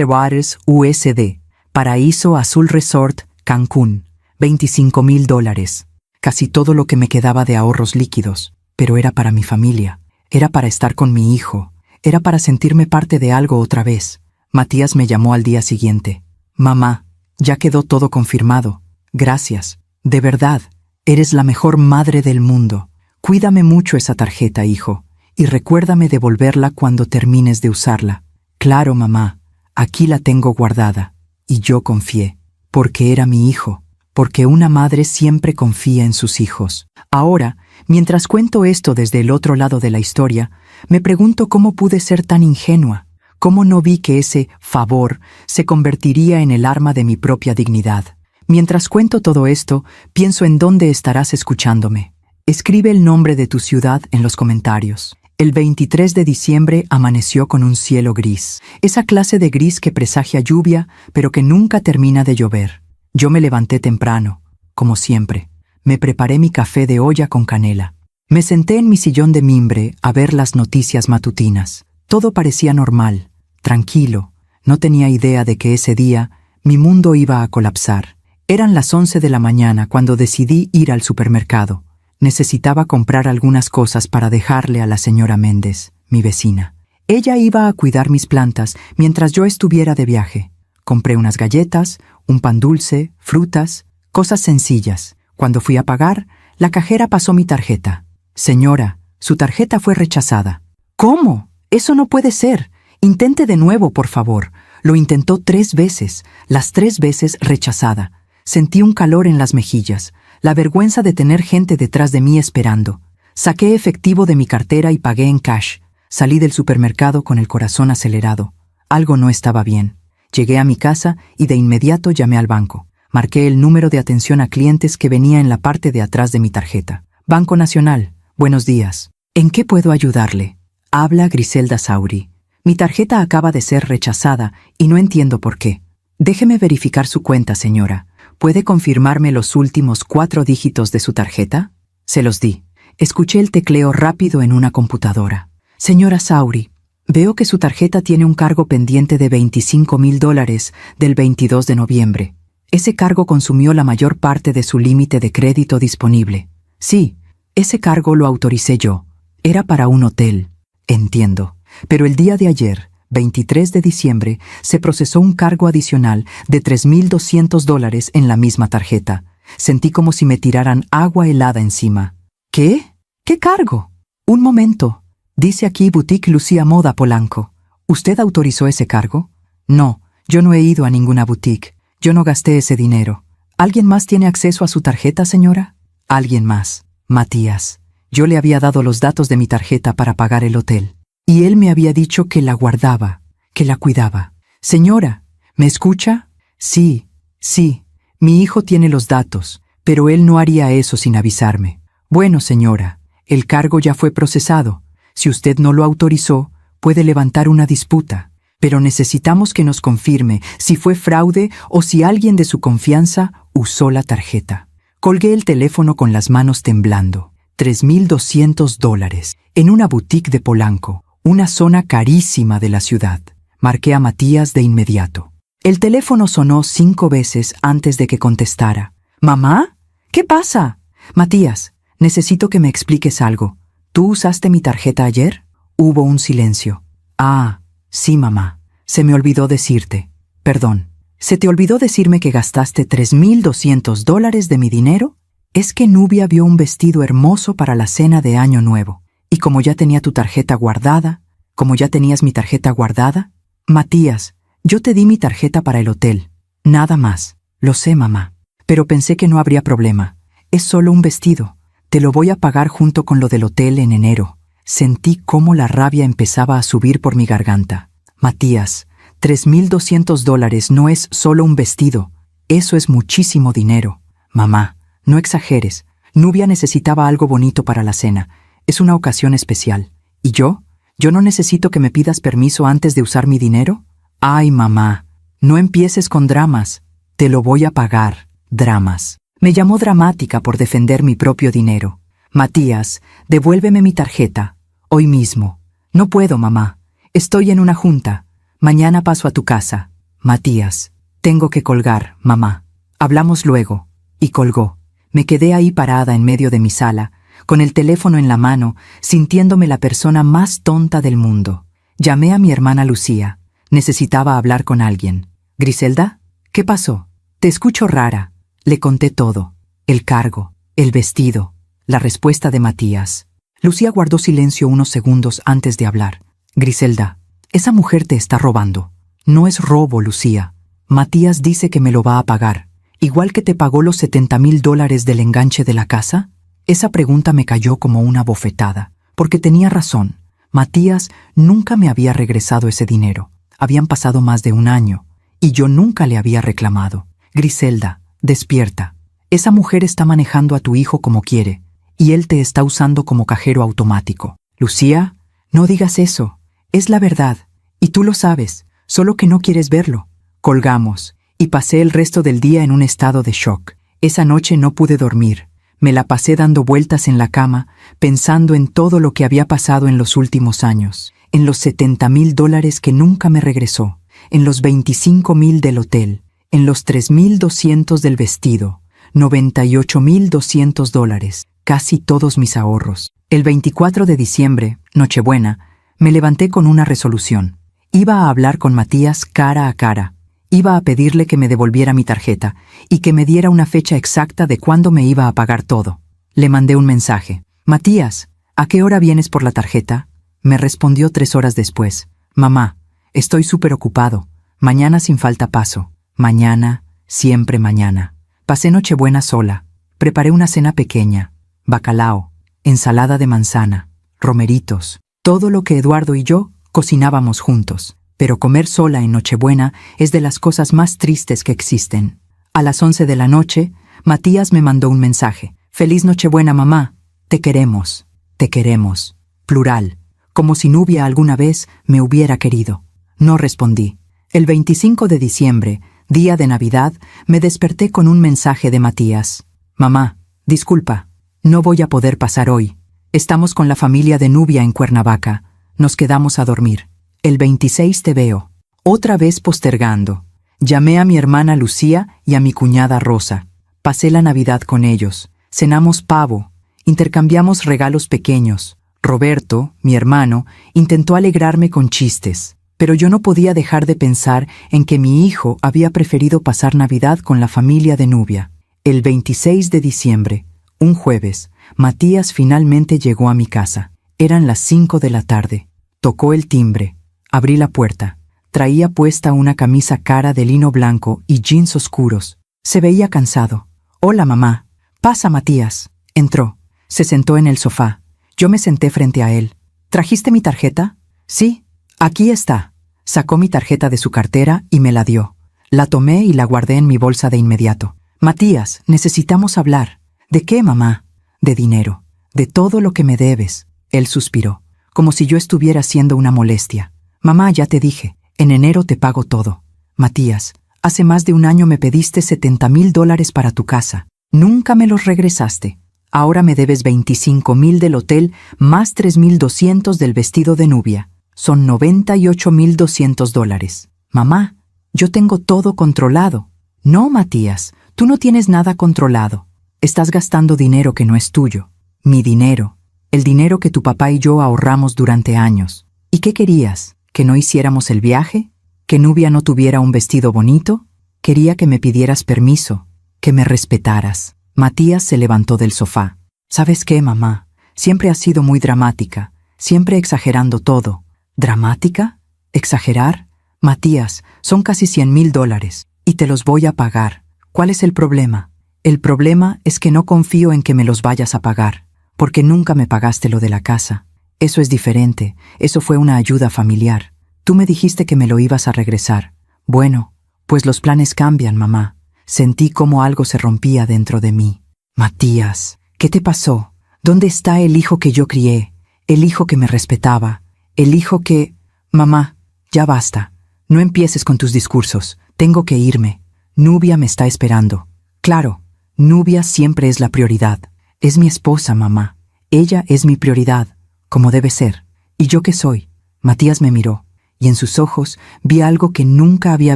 Waters USD. Paraíso Azul Resort, Cancún. $25,000. Casi todo lo que me quedaba de ahorros líquidos. Pero era para mi familia. Era para estar con mi hijo. Era para sentirme parte de algo otra vez. Matías me llamó al día siguiente. Mamá, ya quedó todo confirmado. Gracias. De verdad, eres la mejor madre del mundo. Cuídame mucho esa tarjeta, hijo, y recuérdame devolverla cuando termines de usarla. Claro, mamá, aquí la tengo guardada. Y yo confié, porque era mi hijo, porque una madre siempre confía en sus hijos. Ahora, mientras cuento esto desde el otro lado de la historia, me pregunto cómo pude ser tan ingenua, cómo no vi que ese favor se convertiría en el arma de mi propia dignidad. Mientras cuento todo esto, pienso en dónde estarás escuchándome. Escribe el nombre de tu ciudad en los comentarios. El 23 de diciembre amaneció con un cielo gris. Esa clase de gris que presagia lluvia, pero que nunca termina de llover. Yo me levanté temprano, como siempre. Me preparé mi café de olla con canela. Me senté en mi sillón de mimbre a ver las noticias matutinas. Todo parecía normal, tranquilo. No tenía idea de que ese día mi mundo iba a colapsar. Eran las 11 de la mañana cuando decidí ir al supermercado. Necesitaba comprar algunas cosas para dejarle a la señora Méndez, mi vecina. Ella iba a cuidar mis plantas mientras yo estuviera de viaje. Compré unas galletas, un pan dulce, frutas, cosas sencillas. Cuando fui a pagar, la cajera pasó mi tarjeta. Señora, su tarjeta fue rechazada. ¿Cómo? Eso no puede ser. Intente de nuevo, por favor. Lo intentó 3 veces, las 3 veces rechazada. Sentí un calor en las mejillas, la vergüenza de tener gente detrás de mí esperando. Saqué efectivo de mi cartera y pagué en cash. Salí del supermercado con el corazón acelerado. Algo no estaba bien. Llegué a mi casa y de inmediato llamé al banco. Marqué el número de atención a clientes que venía en la parte de atrás de mi tarjeta. Banco Nacional, buenos días. ¿En qué puedo ayudarle? Habla Griselda Sauri. Mi tarjeta acaba de ser rechazada y no entiendo por qué. Déjeme verificar su cuenta, señora. ¿Puede confirmarme los últimos 4 dígitos de su tarjeta? Se los di. Escuché el tecleo rápido en una computadora. Señora Sauri, Veo que su tarjeta tiene un cargo pendiente de $25,000 del 22 de noviembre. Ese cargo consumió la mayor parte de su límite de crédito disponible. Sí, ese cargo lo autoricé yo. Era para un hotel. Entiendo. Pero el día de ayer, 23 de diciembre, se procesó un cargo adicional de $3,200 en la misma tarjeta. Sentí como si me tiraran agua helada encima. ¿Qué? ¿Qué cargo? Un momento. Dice aquí Boutique Lucía Moda Polanco. ¿Usted autorizó ese cargo? No, yo no he ido a ninguna boutique. Yo no gasté ese dinero. ¿Alguien más tiene acceso a su tarjeta, señora? Alguien más. Matías. Yo le había dado los datos de mi tarjeta para pagar el hotel. Y él me había dicho que la guardaba, que la cuidaba. Señora, ¿me escucha? Sí, sí. Mi hijo tiene los datos, pero él no haría eso sin avisarme. Bueno, señora, el cargo ya fue procesado. Si usted no lo autorizó, puede levantar una disputa, pero necesitamos que nos confirme si fue fraude o si alguien de su confianza usó la tarjeta. Colgué el teléfono con las manos temblando. $3,200 en una boutique de Polanco, una zona carísima de la ciudad. Marqué a Matías de inmediato. El teléfono sonó 5 veces antes de que contestara. ¿Mamá? ¿Qué pasa? Matías, necesito que me expliques algo. ¿Tú usaste mi tarjeta ayer? Hubo un silencio. Ah, sí, mamá. Se me olvidó decirte. Perdón. ¿Se te olvidó decirme que gastaste $3,200 de mi dinero? Es que Nubia vio un vestido hermoso para la cena de Año Nuevo. Y como ya tenía tu tarjeta guardada, como ya tenías mi tarjeta guardada, Matías, yo te di mi tarjeta para el hotel. Nada más. Lo sé, mamá. Pero pensé que no habría problema. Es solo un vestido. Te lo voy a pagar junto con lo del hotel en enero. Sentí cómo la rabia empezaba a subir por mi garganta. Matías, $3,200 no es solo un vestido. Eso es muchísimo dinero. Mamá, no exageres. Nubia necesitaba algo bonito para la cena. Es una ocasión especial. ¿Y yo? ¿Yo no necesito que me pidas permiso antes de usar mi dinero? Ay, mamá, no empieces con dramas. Te lo voy a pagar. Dramas. Me llamó dramática por defender mi propio dinero. Matías, devuélveme mi tarjeta. Hoy mismo. No puedo, mamá. Estoy en una junta. Mañana paso a tu casa. Matías, tengo que colgar, mamá. Hablamos luego. Y colgó. Me quedé ahí parada en medio de mi sala, con el teléfono en la mano, sintiéndome la persona más tonta del mundo. Llamé a mi hermana Lucía. Necesitaba hablar con alguien. ¿Griselda? ¿Qué pasó? Te escucho rara. Le conté todo. El cargo, el vestido, la respuesta de Matías. Lucía guardó silencio unos segundos antes de hablar. Griselda, esa mujer te está robando. No es robo, Lucía. Matías dice que me lo va a pagar. ¿Igual que te pagó los $70,000 del enganche de la casa? Esa pregunta me cayó como una bofetada, porque tenía razón. Matías nunca me había regresado ese dinero. Habían pasado más de un año, y yo nunca le había reclamado. Griselda, despierta. Esa mujer está manejando a tu hijo como quiere, y él te está usando como cajero automático. Lucía, no digas eso. Es la verdad, y tú lo sabes, solo que no quieres verlo. Colgamos, y pasé el resto del día en un estado de shock. Esa noche no pude dormir. Me la pasé dando vueltas en la cama, pensando en todo lo que había pasado en los últimos años, en los $70,000 que nunca me regresó, en los $25,000 del hotel, en los $3,200 del vestido, $98,200, casi todos mis ahorros. El 24 de diciembre, Nochebuena, me levanté con una resolución. Iba a hablar con Matías cara a cara. Iba a pedirle que me devolviera mi tarjeta y que me diera una fecha exacta de cuándo me iba a pagar todo. Le mandé un mensaje. Matías, ¿a qué hora vienes por la tarjeta? Me respondió 3 horas después. Mamá, estoy súper ocupado. Mañana sin falta paso. Mañana, siempre mañana. Pasé Nochebuena sola. Preparé una cena pequeña. Bacalao, ensalada de manzana, romeritos. Todo lo que Eduardo y yo cocinábamos juntos. Pero comer sola en Nochebuena es de las cosas más tristes que existen. A las 11 de la noche, Matías me mandó un mensaje. Feliz Nochebuena, mamá. Te queremos. Te queremos. Plural. Como si Nubia alguna vez me hubiera querido. No respondí. El 25 de diciembre, día de Navidad, me desperté con un mensaje de Matías. Mamá, disculpa. No voy a poder pasar hoy. Estamos con la familia de Nubia en Cuernavaca. Nos quedamos a dormir. El 26 te veo. Otra vez postergando. Llamé a mi hermana Lucía y a mi cuñada Rosa. Pasé la Navidad con ellos. Cenamos pavo. Intercambiamos regalos pequeños. Roberto, mi hermano, intentó alegrarme con chistes, pero yo no podía dejar de pensar en que mi hijo había preferido pasar Navidad con la familia de Nubia. El 26 de diciembre, un jueves, Matías finalmente llegó a mi casa. Eran las 5 de la tarde. Tocó el timbre. Abrí la puerta. Traía puesta una camisa cara de lino blanco y jeans oscuros. Se veía cansado. «Hola, mamá». «Pasa, Matías». Entró. Se sentó en el sofá. Yo me senté frente a él. «¿Trajiste mi tarjeta?» «Sí, aquí está». Sacó mi tarjeta de su cartera y me la dio. La tomé y la guardé en mi bolsa de inmediato. «Matías, necesitamos hablar». «¿De qué, mamá?» «De dinero. De todo lo que me debes». Él suspiró, como si yo estuviera siendo una molestia. «Mamá, ya te dije, en enero te pago todo». «Matías, hace más de un año me pediste $70,000 para tu casa. Nunca me los regresaste. Ahora me debes $25,000 del hotel más $3,200 del vestido de Nubia. Son $98,200. Mamá, yo tengo todo controlado». «No, Matías, tú no tienes nada controlado. Estás gastando dinero que no es tuyo. Mi dinero. El dinero que tu papá y yo ahorramos durante años. ¿Y qué querías? ¿Que no hiciéramos el viaje? ¿Que Nubia no tuviera un vestido bonito? Quería que me pidieras permiso, que me respetaras». Matías se levantó del sofá. «¿Sabes qué, mamá? Siempre has sido muy dramática, siempre exagerando todo». «¿Dramática? ¿Exagerar? Matías, son casi $100,000 y te los voy a pagar. ¿Cuál es el problema?» «El problema es que no confío en que me los vayas a pagar, porque nunca me pagaste lo de la casa. Eso es diferente, eso fue una ayuda familiar. Tú me dijiste que me lo ibas a regresar. Bueno, pues los planes cambian, mamá». Sentí como algo se rompía dentro de mí. «Matías, ¿qué te pasó? ¿Dónde está el hijo que yo crié? El hijo que me respetaba. El hijo que...» «Mamá, ya basta. No empieces con tus discursos. Tengo que irme. Nubia me está esperando». «Claro, Nubia siempre es la prioridad. Es mi esposa, mamá. Ella es mi prioridad, como debe ser. ¿Y yo qué soy?» Matías me miró, y en sus ojos vi algo que nunca había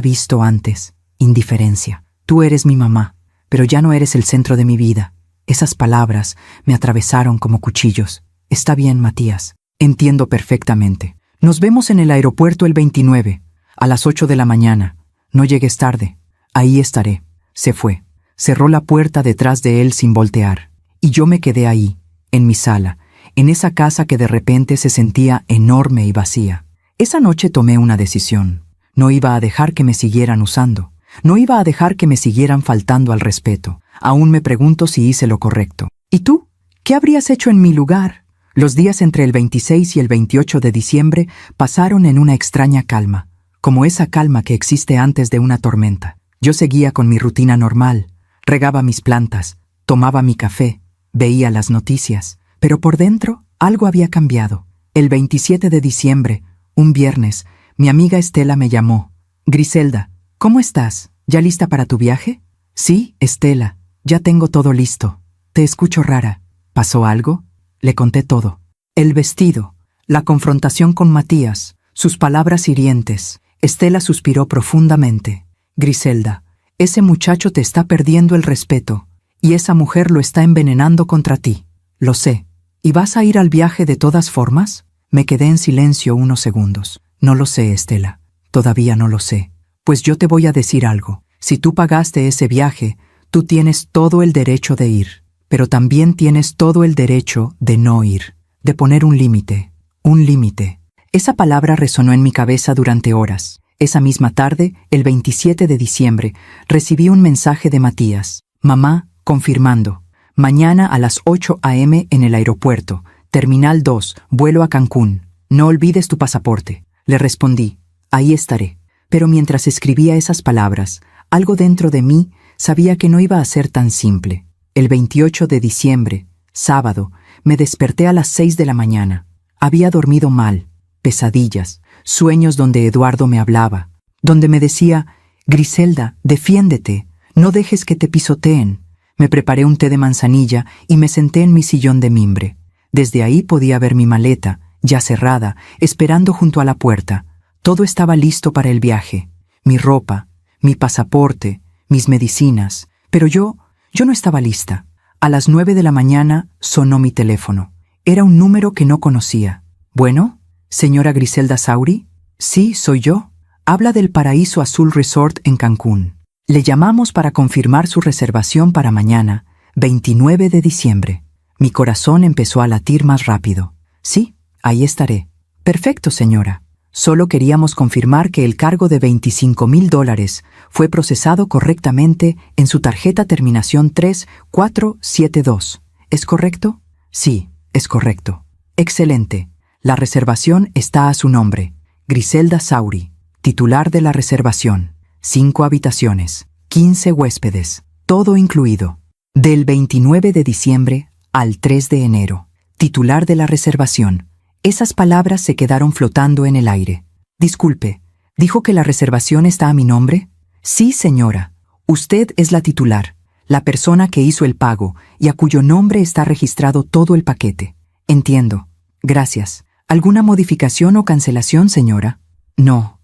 visto antes: indiferencia. «Tú eres mi mamá, pero ya no eres el centro de mi vida». Esas palabras me atravesaron como cuchillos. «Está bien, Matías. Entiendo perfectamente. Nos vemos en el aeropuerto el 29, a las 8 de la mañana. No llegues tarde. Ahí estaré». Se fue. Cerró la puerta detrás de él sin voltear. Y yo me quedé ahí, en mi sala, en esa casa que de repente se sentía enorme y vacía. Esa noche tomé una decisión. No iba a dejar que me siguieran usando. No iba a dejar que me siguieran faltando al respeto. Aún me pregunto si hice lo correcto. ¿Y tú? ¿Qué habrías hecho en mi lugar? Los días entre el 26 y el 28 de diciembre pasaron en una extraña calma, como esa calma que existe antes de una tormenta. Yo seguía con mi rutina normal. Regaba mis plantas, tomaba mi café, veía las noticias. Pero por dentro algo había cambiado. El 27 de diciembre, un viernes, mi amiga Estela me llamó. «Griselda, ¿cómo estás? ¿Ya lista para tu viaje?» «Sí, Estela, ya tengo todo listo. Te escucho rara. ¿Pasó algo?» Le conté todo. El vestido, la confrontación con Matías, sus palabras hirientes. Estela suspiró profundamente. «Griselda, ese muchacho te está perdiendo el respeto, y esa mujer lo está envenenando contra ti. Lo sé. ¿Y vas a ir al viaje de todas formas?» Me quedé en silencio unos segundos. «No lo sé, Estela. Todavía no lo sé. Pues yo te voy a decir algo. Si tú pagaste ese viaje, tú tienes todo el derecho de ir. Pero también tienes todo el derecho de no ir. De poner un límite. Un límite». Esa palabra resonó en mi cabeza durante horas. Esa misma tarde, el 27 de diciembre, recibí un mensaje de Matías. «Mamá, confirmando. Mañana a las 8 a.m. en el aeropuerto. Terminal 2, vuelo a Cancún. No olvides tu pasaporte». Le respondí. «Ahí estaré». Pero mientras escribía esas palabras, algo dentro de mí sabía que no iba a ser tan simple. El 28 de diciembre, sábado, me desperté a las 6 de la mañana. Había dormido mal, pesadillas, sueños donde Eduardo me hablaba, donde me decía: «Griselda, defiéndete, no dejes que te pisoteen». Me preparé un té de manzanilla y me senté en mi sillón de mimbre. Desde ahí podía ver mi maleta, ya cerrada, esperando junto a la puerta. Todo estaba listo para el viaje. Mi ropa, mi pasaporte, mis medicinas. Pero yo no estaba lista. A las 9 de la mañana sonó mi teléfono. Era un número que no conocía. ¿Bueno? ¿Señora Griselda Sauri? Sí, soy yo. Habla del Paraíso Azul Resort en Cancún. Le llamamos para confirmar su reservación para mañana, 29 de diciembre. Mi corazón empezó a latir más rápido. Sí, ahí estaré. Perfecto, señora. Solo queríamos confirmar que el cargo de $25,000 fue procesado correctamente en su tarjeta terminación 3472. ¿Es correcto? Sí, es correcto. Excelente. La reservación está a su nombre. Griselda Sauri, titular de la reservación. 5 habitaciones, 15 huéspedes, todo incluido. Del 29 de diciembre al 3 de enero. Titular de la reservación. Esas palabras se quedaron flotando en el aire. Disculpe, ¿dijo que la reservación está a mi nombre? Sí, señora. Usted es la titular, la persona que hizo el pago y a cuyo nombre está registrado todo el paquete. Entiendo. Gracias. ¿Alguna modificación o cancelación, señora? No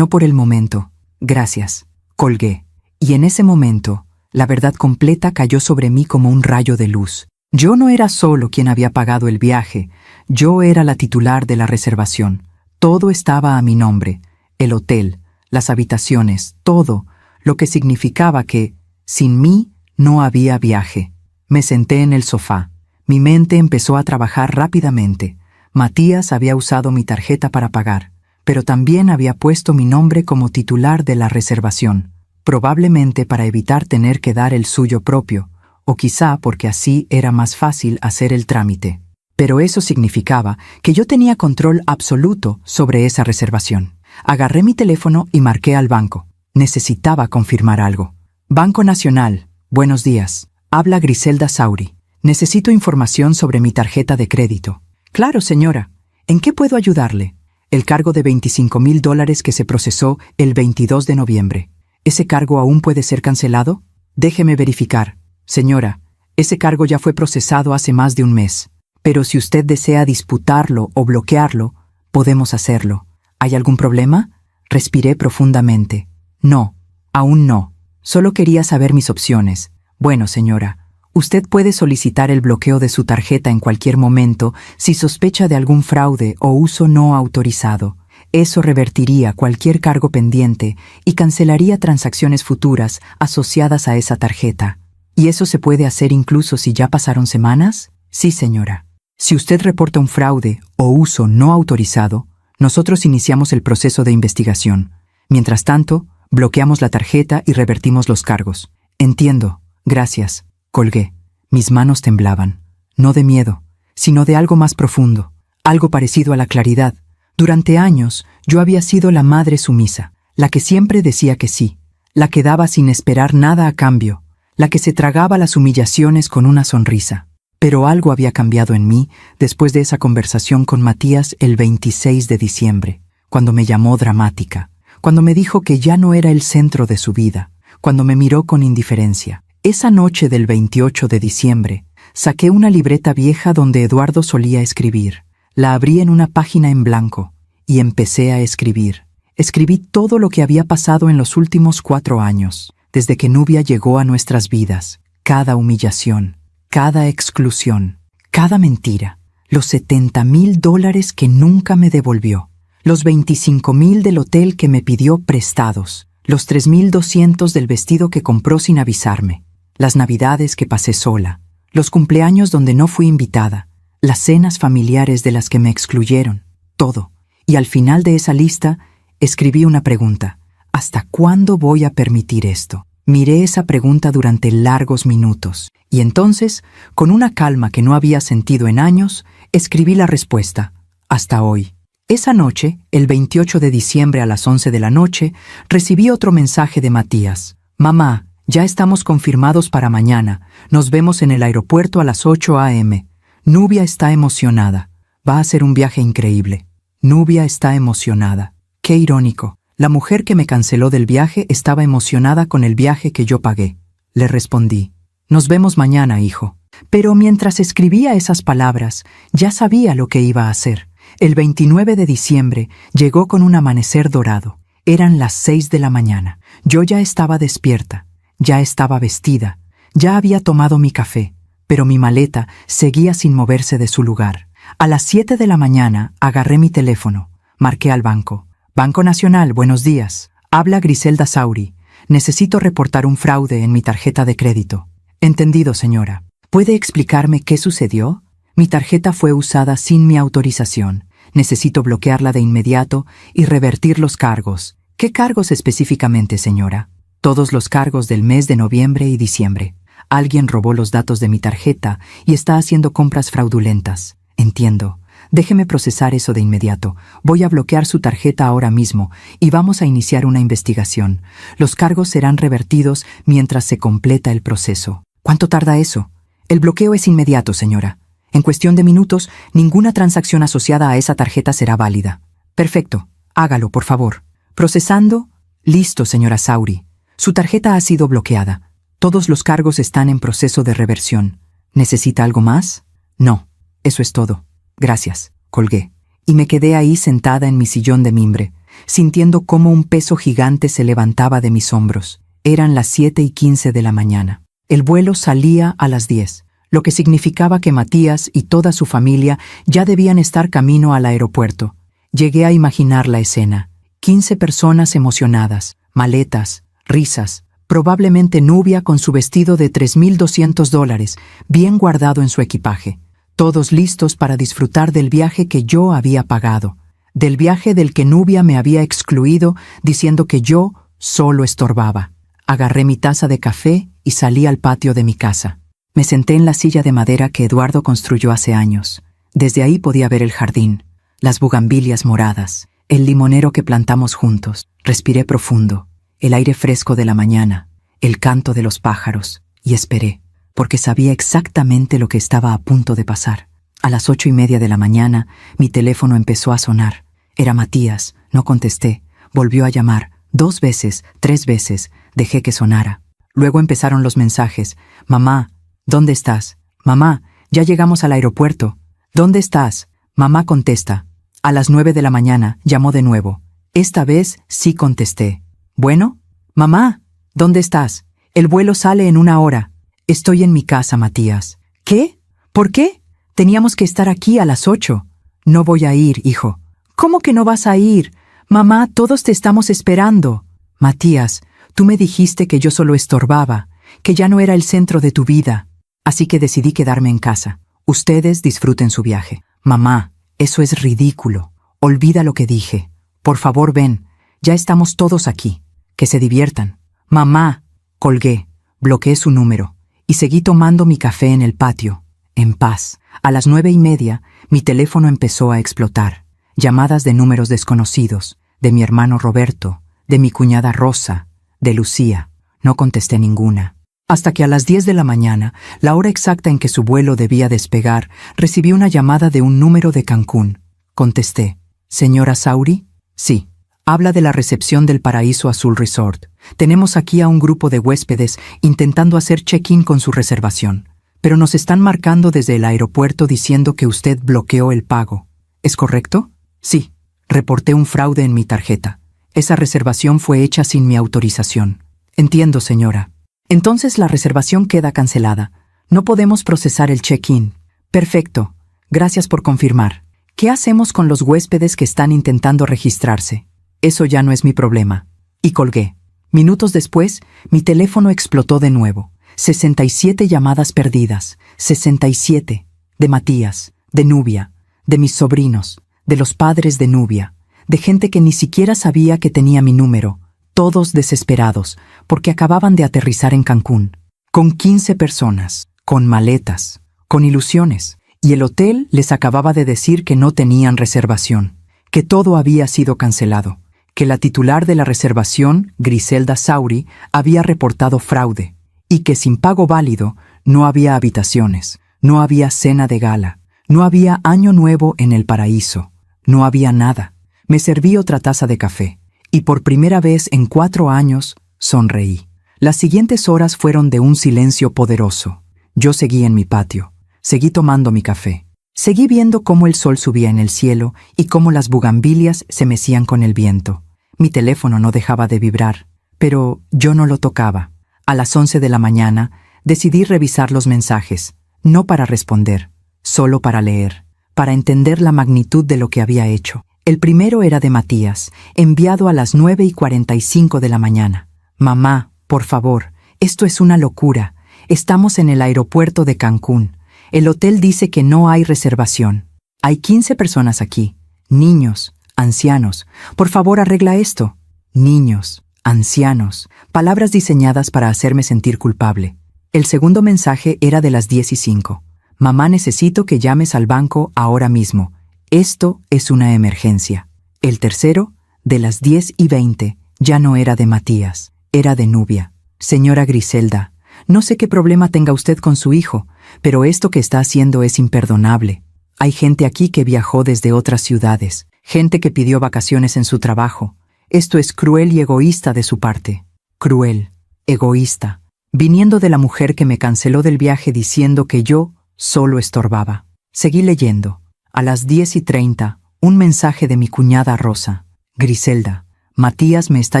por el momento. Gracias. Colgué. Y en ese momento, la verdad completa cayó sobre mí como un rayo de luz. Yo no era solo quien había pagado el viaje, yo era la titular de la reservación. Todo estaba a mi nombre, el hotel, las habitaciones, todo, lo que significaba que, sin mí, no había viaje. Me senté en el sofá. Mi mente empezó a trabajar rápidamente. Matías había usado mi tarjeta para pagar, pero también había puesto mi nombre como titular de la reservación, probablemente para evitar tener que dar el suyo propio, o quizá porque así era más fácil hacer el trámite. Pero eso significaba que yo tenía control absoluto sobre esa reservación. Agarré mi teléfono y marqué al banco. Necesitaba confirmar algo. Banco Nacional, buenos días. Habla Griselda Sauri. Necesito información sobre mi tarjeta de crédito. Claro, señora. ¿En qué puedo ayudarle? El cargo de $25,000 que se procesó el 22 de noviembre. ¿Ese cargo aún puede ser cancelado? Déjeme verificar. Señora, ese cargo ya fue procesado hace más de un mes. Pero si usted desea disputarlo o bloquearlo, podemos hacerlo. ¿Hay algún problema? Respiré profundamente. No, aún no. Solo quería saber mis opciones. Bueno, señora, usted puede solicitar el bloqueo de su tarjeta en cualquier momento si sospecha de algún fraude o uso no autorizado. Eso revertiría cualquier cargo pendiente y cancelaría transacciones futuras asociadas a esa tarjeta. ¿Y eso se puede hacer incluso si ya pasaron semanas? Sí, señora. Si usted reporta un fraude o uso no autorizado, nosotros iniciamos el proceso de investigación. Mientras tanto, bloqueamos la tarjeta y revertimos los cargos. Entiendo. Gracias. Colgué. Mis manos temblaban. No de miedo, sino de algo más profundo. Algo parecido a la claridad. Durante años, yo había sido la madre sumisa, la que siempre decía que sí, la que daba sin esperar nada a cambio, la que se tragaba las humillaciones con una sonrisa. Pero algo había cambiado en mí después de esa conversación con Matías el 26 de diciembre, cuando me llamó dramática, cuando me dijo que ya no era el centro de su vida, cuando me miró con indiferencia. Esa noche del 28 de diciembre, saqué una libreta vieja donde Eduardo solía escribir. La abrí en una página en blanco y empecé a escribir. Escribí todo lo que había pasado en los últimos 4 años, desde que Nubia llegó a nuestras vidas. Cada humillación, cada exclusión, cada mentira, los $70,000 que nunca me devolvió, los $25,000 del hotel que me pidió prestados, los $3,200 del vestido que compró sin avisarme, las navidades que pasé sola, los cumpleaños donde no fui invitada, las cenas familiares de las que me excluyeron, todo. Y al final de esa lista, escribí una pregunta. ¿Hasta cuándo voy a permitir esto? Miré esa pregunta durante largos minutos, y entonces, con una calma que no había sentido en años, escribí la respuesta. Hasta hoy. Esa noche, el 28 de diciembre a las 11 de la noche, recibí otro mensaje de Matías. Mamá, ya estamos confirmados para mañana. Nos vemos en el aeropuerto a las 8 a.m. Nubia está emocionada. Va a ser un viaje increíble. Nubia está emocionada. Qué irónico. La mujer que me canceló del viaje estaba emocionada con el viaje que yo pagué. Le respondí. Nos vemos mañana, hijo. Pero mientras escribía esas palabras, ya sabía lo que iba a hacer. El 29 de diciembre llegó con un amanecer dorado. Eran las 6 de la mañana. Yo ya estaba despierta, ya estaba vestida, ya había tomado mi café, pero mi maleta seguía sin moverse de su lugar. A las 7 de la mañana agarré mi teléfono, marqué al banco. Banco Nacional, buenos días. Habla Griselda Sauri. Necesito reportar un fraude en mi tarjeta de crédito. Entendido, señora. ¿Puede explicarme qué sucedió? Mi tarjeta fue usada sin mi autorización. Necesito bloquearla de inmediato y revertir los cargos. ¿Qué cargos específicamente, señora? Todos los cargos del mes de noviembre y diciembre. Alguien robó los datos de mi tarjeta y está haciendo compras fraudulentas. Entiendo. Déjeme procesar eso de inmediato. Voy a bloquear su tarjeta ahora mismo y vamos a iniciar una investigación. Los cargos serán revertidos mientras se completa el proceso. ¿Cuánto tarda eso? El bloqueo es inmediato, señora. En cuestión de minutos, ninguna transacción asociada a esa tarjeta será válida. Perfecto. Hágalo, por favor. Procesando. Listo, señora Sauri. Su tarjeta ha sido bloqueada. Todos los cargos están en proceso de reversión. ¿Necesita algo más? No. Eso es todo. Gracias. Colgué. Y me quedé ahí sentada en mi sillón de mimbre, sintiendo cómo un peso gigante se levantaba de mis hombros. Eran las 7:15 de la mañana. El vuelo salía a las 10, lo que significaba que Matías y toda su familia ya debían estar camino al aeropuerto. Llegué a imaginar la escena. 15 personas emocionadas, maletas, risas, probablemente Nubia con su vestido de $3,200, bien guardado en su equipaje. Todos listos para disfrutar del viaje que yo había pagado, del viaje del que Nubia me había excluido diciendo que yo solo estorbaba. Agarré mi taza de café y salí al patio de mi casa. Me senté en la silla de madera que Eduardo construyó hace años. Desde ahí podía ver el jardín, las bugambilias moradas, el limonero que plantamos juntos. Respiré profundo, el aire fresco de la mañana, el canto de los pájaros, y esperé, porque sabía exactamente lo que estaba a punto de pasar. A las 8:30 de la mañana, mi teléfono empezó a sonar. Era Matías, no contesté. Volvió a llamar, 2 veces, 3 veces, dejé que sonara. Luego empezaron los mensajes. Mamá, ¿dónde estás? Mamá, ya llegamos al aeropuerto. ¿Dónde estás? Mamá contesta. A las 9 de la mañana, llamó de nuevo. Esta vez sí contesté. Bueno, mamá, ¿dónde estás? El vuelo sale en 1 hora. Estoy en mi casa, Matías. ¿Qué? ¿Por qué? Teníamos que estar aquí a las 8. No voy a ir, hijo. ¿Cómo que no vas a ir? Mamá, todos te estamos esperando. Matías, tú me dijiste que yo solo estorbaba, que ya no era el centro de tu vida. Así que decidí quedarme en casa. Ustedes disfruten su viaje. Mamá, eso es ridículo. Olvida lo que dije. Por favor, ven. Ya estamos todos aquí. Que se diviertan. Mamá. Colgué. Bloqueé su número. Y seguí tomando mi café en el patio, en paz. A las 9:30, mi teléfono empezó a explotar. Llamadas de números desconocidos, de mi hermano Roberto, de mi cuñada Rosa, de Lucía. No contesté ninguna. Hasta que a las 10 de la mañana, la hora exacta en que su vuelo debía despegar, recibí una llamada de un número de Cancún. Contesté. ¿Señora Sauri? Sí. Habla de la recepción del Paraíso Azul Resort. Tenemos aquí a un grupo de huéspedes intentando hacer check-in con su reservación, pero nos están marcando desde el aeropuerto diciendo que usted bloqueó el pago. ¿Es correcto? Sí. Reporté un fraude en mi tarjeta. Esa reservación fue hecha sin mi autorización. Entiendo, señora. Entonces la reservación queda cancelada. No podemos procesar el check-in. Perfecto. Gracias por confirmar. ¿Qué hacemos con los huéspedes que están intentando registrarse? Eso ya no es mi problema. Y colgué. Minutos después, mi teléfono explotó de nuevo. 67 llamadas perdidas. 67. De Matías, de Nubia, de mis sobrinos, de los padres de Nubia, de gente que ni siquiera sabía que tenía mi número. Todos desesperados, porque acababan de aterrizar en Cancún. Con 15 personas, con maletas, con ilusiones. Y el hotel les acababa de decir que no tenían reservación, que todo había sido cancelado, que la titular de la reservación, Griselda Sauri, había reportado fraude, y que sin pago válido no había habitaciones, no había cena de gala, no había año nuevo en el paraíso, no había nada. Me serví otra taza de café, y por primera vez en 4 años sonreí. Las siguientes horas fueron de un silencio poderoso. Yo seguí en mi patio, seguí tomando mi café, Seguí viendo cómo el sol subía en el cielo y cómo las bugambilias se mecían con el viento. Mi teléfono no dejaba de vibrar, pero yo no lo tocaba. A las 11 de la mañana decidí revisar los mensajes, no para responder, solo para leer, para entender la magnitud de lo que había hecho. El primero era de Matías, enviado a las 9:45 de la mañana. Mamá, por favor, esto es una locura. Estamos en el aeropuerto de Cancún. El hotel dice que no hay reservación. Hay 15 personas aquí. Niños, ancianos. Por favor, arregla esto. Niños, ancianos. Palabras diseñadas para hacerme sentir culpable. El segundo mensaje era de las 10:05. Mamá, necesito que llames al banco ahora mismo. Esto es una emergencia. El tercero, de las 10:20, ya no era de Matías, era de Nubia. Señora Griselda, no sé qué problema tenga usted con su hijo, pero esto que está haciendo es imperdonable. Hay gente aquí que viajó desde otras ciudades, gente que pidió vacaciones en su trabajo. Esto es cruel y egoísta de su parte. Cruel, egoísta, viniendo de la mujer que me canceló del viaje diciendo que yo solo estorbaba. Seguí leyendo. A las 10:30, un mensaje de mi cuñada Rosa. Griselda, Matías me está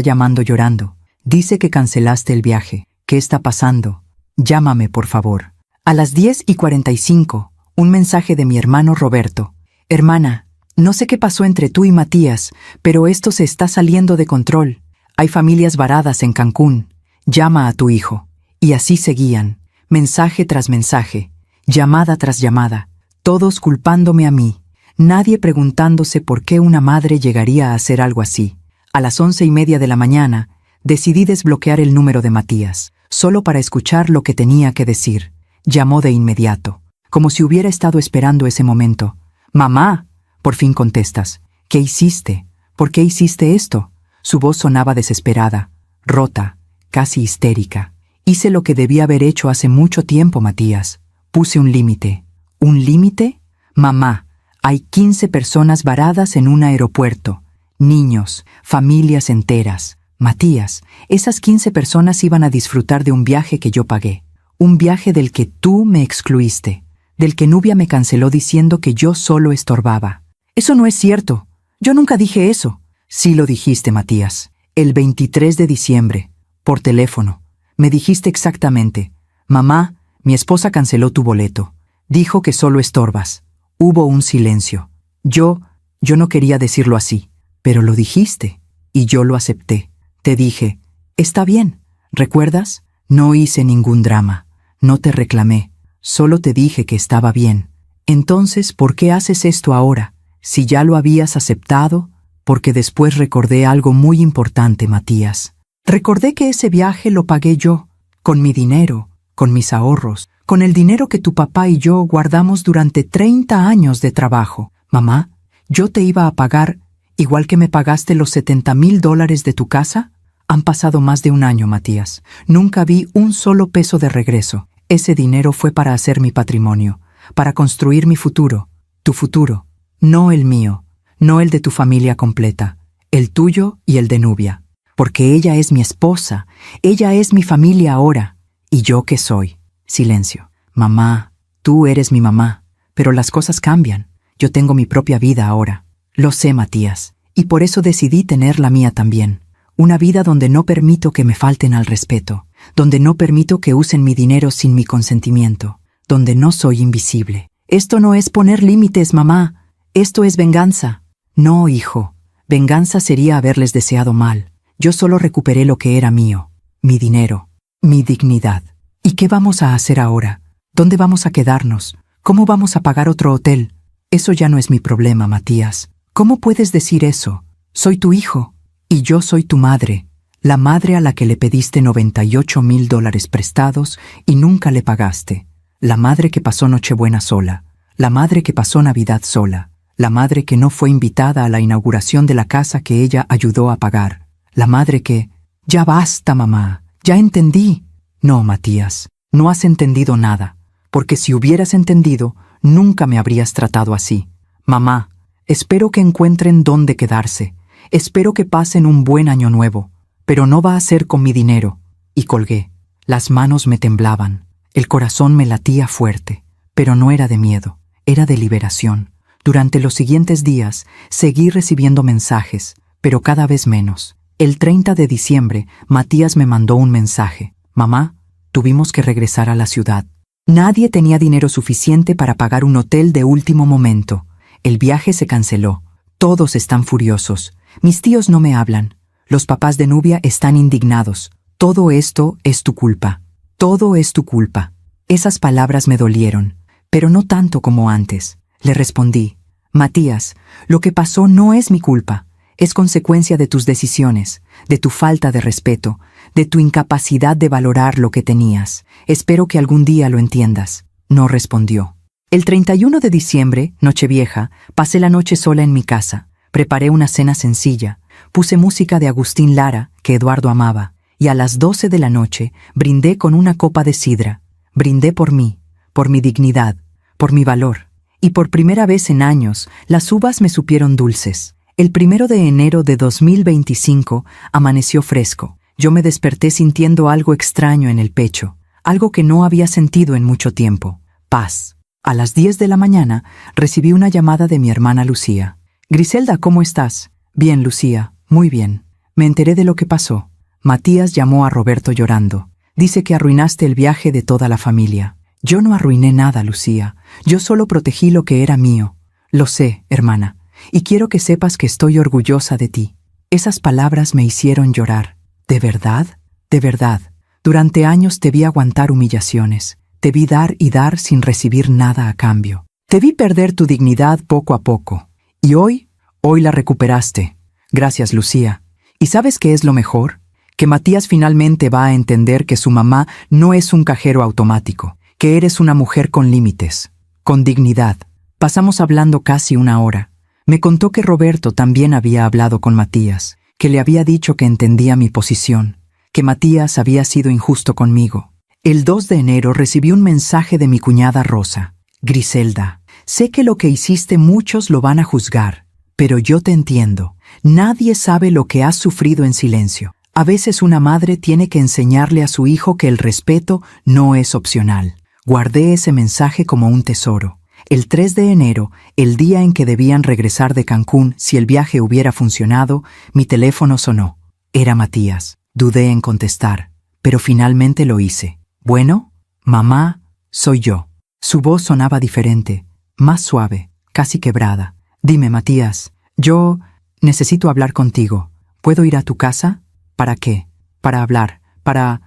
llamando llorando. Dice que cancelaste el viaje. ¿Qué está pasando? Llámame, por favor. A las 10:45, un mensaje de mi hermano Roberto. Hermana, no sé qué pasó entre tú y Matías, pero esto se está saliendo de control. Hay familias varadas en Cancún. Llama a tu hijo. Y así seguían, mensaje tras mensaje, llamada tras llamada, todos culpándome a mí, nadie preguntándose por qué una madre llegaría a hacer algo así. A las 11:30 de la mañana, decidí desbloquear el número de Matías, solo para escuchar lo que tenía que decir. Llamó de inmediato, como si hubiera estado esperando ese momento. Mamá, por fin contestas. ¿Qué hiciste? ¿Por qué hiciste esto? Su voz sonaba desesperada, rota, casi histérica. Hice lo que debía haber hecho hace mucho tiempo, Matías. Puse un límite. ¿Un límite? Mamá, hay 15 personas varadas en un aeropuerto. Niños, familias enteras. Matías, esas 15 personas iban a disfrutar de un viaje que yo pagué. Un viaje del que tú me excluiste. Del que Nubia me canceló diciendo que yo solo estorbaba. Eso no es cierto. Yo nunca dije eso. Sí lo dijiste, Matías. El 23 de diciembre, por teléfono. Me dijiste exactamente. Mamá, mi esposa canceló tu boleto. Dijo que solo estorbas. Hubo un silencio. Yo no quería decirlo así, pero lo dijiste, y yo lo acepté. Te dije, está bien, ¿recuerdas? No hice ningún drama, no te reclamé, solo te dije que estaba bien. Entonces, ¿por qué haces esto ahora? Si ya lo habías aceptado, porque después recordé algo muy importante, Matías. Recordé que ese viaje lo pagué yo, con mi dinero, con mis ahorros, con el dinero que tu papá y yo guardamos durante 30 años de trabajo. Mamá, yo te iba a pagar, igual que me pagaste los $70,000 de tu casa. Han pasado más de un año, Matías. Nunca vi un solo peso de regreso. Ese dinero fue para hacer mi patrimonio, para construir mi futuro, tu futuro, no el mío, no el de tu familia completa, el tuyo y el de Nubia. Porque ella es mi esposa, ella es mi familia ahora. ¿Y yo qué soy? Silencio. Mamá, tú eres mi mamá, pero las cosas cambian. Yo tengo mi propia vida ahora. Lo sé, Matías, y por eso decidí tener la mía también. Una vida donde no permito que me falten al respeto, donde no permito que usen mi dinero sin mi consentimiento, donde no soy invisible. Esto no es poner límites, mamá. Esto es venganza. No, hijo. Venganza sería haberles deseado mal. Yo solo recuperé lo que era mío, mi dinero, mi dignidad. ¿Y qué vamos a hacer ahora? ¿Dónde vamos a quedarnos? ¿Cómo vamos a pagar otro hotel? Eso ya no es mi problema, Matías. ¿Cómo puedes decir eso? Soy tu hijo, y yo soy tu madre, la madre a la que le pediste $98,000 prestados y nunca le pagaste, la madre que pasó Nochebuena sola, la madre que pasó Navidad sola, la madre que no fue invitada a la inauguración de la casa que ella ayudó a pagar, la madre que... Ya basta, mamá, ya entendí. No, Matías, no has entendido nada, porque si hubieras entendido, nunca me habrías tratado así. Mamá, espero que encuentren dónde quedarse, espero que pasen un buen año nuevo, pero no va a ser con mi dinero. Y colgué. Las manos me temblaban, el corazón me latía fuerte, pero no era de miedo, era de liberación. Durante los siguientes días, seguí recibiendo mensajes, pero cada vez menos. El 30 de diciembre, Matías me mandó un mensaje. Mamá, tuvimos que regresar a la ciudad. Nadie tenía dinero suficiente para pagar un hotel de último momento. El viaje se canceló. Todos están furiosos. Mis tíos no me hablan. Los papás de Nubia están indignados. Todo esto es tu culpa. Todo es tu culpa. Esas palabras me dolieron, pero no tanto como antes. Le respondí, Matías, lo que pasó no es mi culpa. Es consecuencia de tus decisiones, de tu falta de respeto, de tu incapacidad de valorar lo que tenías. Espero que algún día lo entiendas. No respondió. El 31 de diciembre, Nochevieja, pasé la noche sola en mi casa. Preparé una cena sencilla. Puse música de Agustín Lara, que Eduardo amaba, y a las 12 de la noche brindé con una copa de sidra. Brindé por mí, por mi dignidad, por mi valor. Y por primera vez en años, las uvas me supieron dulces. El 1 de enero de 2025 amaneció fresco. Yo me desperté sintiendo algo extraño en el pecho, algo que no había sentido en mucho tiempo. Paz. A las 10 de la mañana recibí una llamada de mi hermana Lucía. Griselda, ¿cómo estás? Bien, Lucía, muy bien. Me enteré de lo que pasó. Matías llamó a Roberto llorando. Dice que arruinaste el viaje de toda la familia. Yo no arruiné nada, Lucía. Yo solo protegí lo que era mío. Lo sé, hermana, y quiero que sepas que estoy orgullosa de ti. Esas palabras me hicieron llorar. ¿De verdad? De verdad. Durante años te vi aguantar humillaciones. Te vi dar y dar sin recibir nada a cambio. Te vi perder tu dignidad poco a poco. Y hoy la recuperaste. Gracias, Lucía. ¿Y sabes qué es lo mejor? Que Matías finalmente va a entender que su mamá no es un cajero automático, que eres una mujer con límites, con dignidad. Pasamos hablando casi una hora. Me contó que Roberto también había hablado con Matías, que le había dicho que entendía mi posición, que Matías había sido injusto conmigo. El 2 de enero recibí un mensaje de mi cuñada Rosa. Griselda, sé que lo que hiciste muchos lo van a juzgar, pero yo te entiendo. Nadie sabe lo que has sufrido en silencio. A veces una madre tiene que enseñarle a su hijo que el respeto no es opcional. Guardé ese mensaje como un tesoro. El 3 de enero, el día en que debían regresar de Cancún si el viaje hubiera funcionado, mi teléfono sonó. Era Matías. Dudé en contestar, pero finalmente lo hice. Bueno, mamá, soy yo. Su voz sonaba diferente, más suave, casi quebrada. Dime, Matías, yo necesito hablar contigo. ¿Puedo ir a tu casa? ¿Para qué? Para hablar, para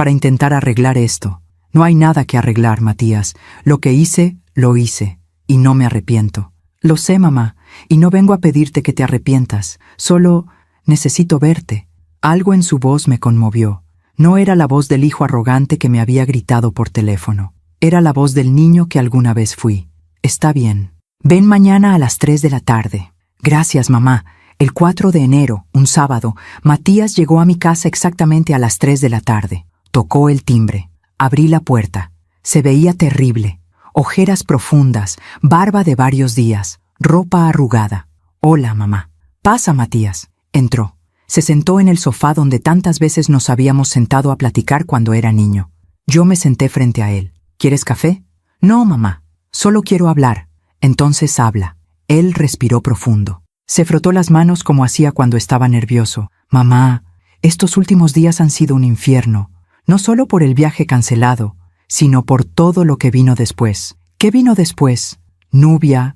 intentar arreglar esto. No hay nada que arreglar, Matías. Lo que hice, lo hice, y no me arrepiento. Lo sé, mamá, y no vengo a pedirte que te arrepientas. Solo necesito verte. Algo en su voz me conmovió. No era la voz del hijo arrogante que me había gritado por teléfono. Era la voz del niño que alguna vez fui. Está bien. Ven mañana a las 3 de la tarde. Gracias, mamá. El 4 de enero, un sábado, Matías llegó a mi casa exactamente a las 3 de la tarde. Tocó el timbre. Abrí la puerta. Se veía terrible. Ojeras profundas, barba de varios días, ropa arrugada. Hola, mamá. Pasa, Matías. Entró. Se sentó en el sofá donde tantas veces nos habíamos sentado a platicar cuando era niño. Yo me senté frente a él. ¿Quieres café? No, mamá. Solo quiero hablar. Entonces habla. Él respiró profundo. Se frotó las manos como hacía cuando estaba nervioso. Mamá, estos últimos días han sido un infierno. No solo por el viaje cancelado, sino por todo lo que vino después. ¿Qué vino después? Nubia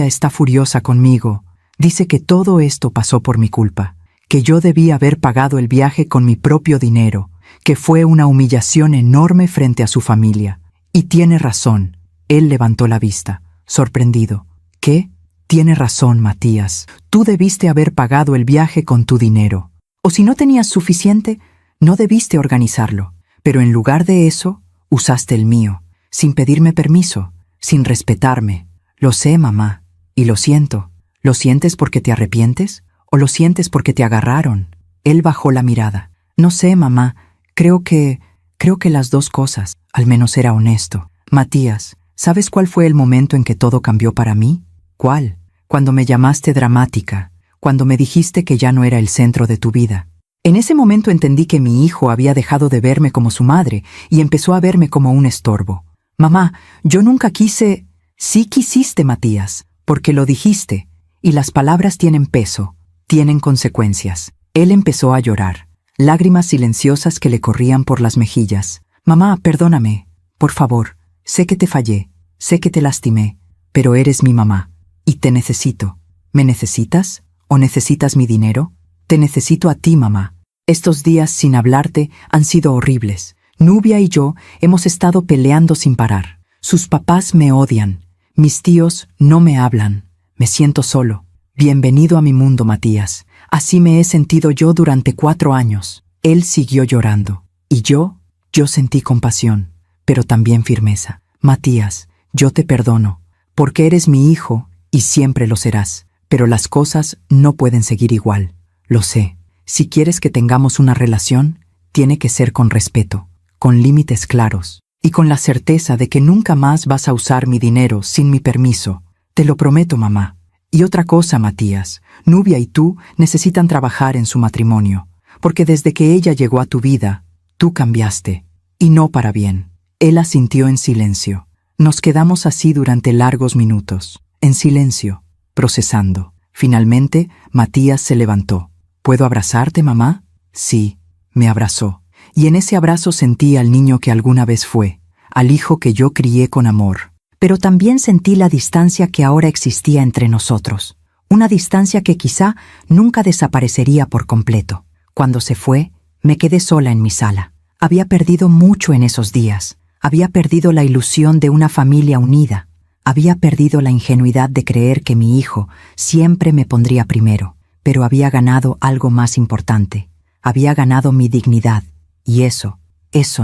está furiosa conmigo. Dice que todo esto pasó por mi culpa, que yo debí haber pagado el viaje con mi propio dinero, que fue una humillación enorme frente a su familia. Y tiene razón. Él levantó la vista, sorprendido. ¿Qué? Tiene razón, Matías. Tú debiste haber pagado el viaje con tu dinero. O si no tenías suficiente, no debiste organizarlo. Pero en lugar de eso, usaste el mío, sin pedirme permiso, sin respetarme. Lo sé, mamá, y lo siento. ¿Lo sientes porque te arrepientes? ¿O lo sientes porque te agarraron? Él bajó la mirada. No sé, mamá. Creo que las dos cosas. Al menos era honesto. Matías, ¿sabes cuál fue el momento en que todo cambió para mí? ¿Cuál? Cuando me llamaste dramática, cuando me dijiste que ya no era el centro de tu vida. En ese momento entendí que mi hijo había dejado de verme como su madre y empezó a verme como un estorbo. Mamá, yo nunca quise... Sí quisiste, Matías, porque lo dijiste, y las palabras tienen peso, tienen consecuencias. Él empezó a llorar, lágrimas silenciosas que le corrían por las mejillas. Mamá, perdóname, por favor, sé que te fallé, sé que te lastimé, pero eres mi mamá, y te necesito. ¿Me necesitas? ¿O necesitas mi dinero? Te necesito a ti, mamá. Estos días sin hablarte han sido horribles. Nubia y yo hemos estado peleando sin parar. Sus papás me odian. Mis tíos no me hablan. Me siento solo. Bienvenido a mi mundo, Matías. Así me he sentido yo durante 4 años. Él siguió llorando. Y yo sentí compasión, pero también firmeza. Matías, yo te perdono, porque eres mi hijo y siempre lo serás. Pero las cosas no pueden seguir igual. Lo sé. Si quieres que tengamos una relación, tiene que ser con respeto, con límites claros, y con la certeza de que nunca más vas a usar mi dinero sin mi permiso. Te lo prometo, mamá. Y otra cosa, Matías, Nubia y tú necesitan trabajar en su matrimonio, porque desde que ella llegó a tu vida, tú cambiaste, y no para bien. Él asintió en silencio. Nos quedamos así durante largos minutos, en silencio, procesando. Finalmente, Matías se levantó. ¿Puedo abrazarte, mamá? Sí, me abrazó. Y en ese abrazo sentí al niño que alguna vez fue, al hijo que yo crié con amor. Pero también sentí la distancia que ahora existía entre nosotros. Una distancia que quizá nunca desaparecería por completo. Cuando se fue, me quedé sola en mi sala. Había perdido mucho en esos días. Había perdido la ilusión de una familia unida. Había perdido la ingenuidad de creer que mi hijo siempre me pondría primero. Pero había ganado algo más importante. Había ganado mi dignidad. Y eso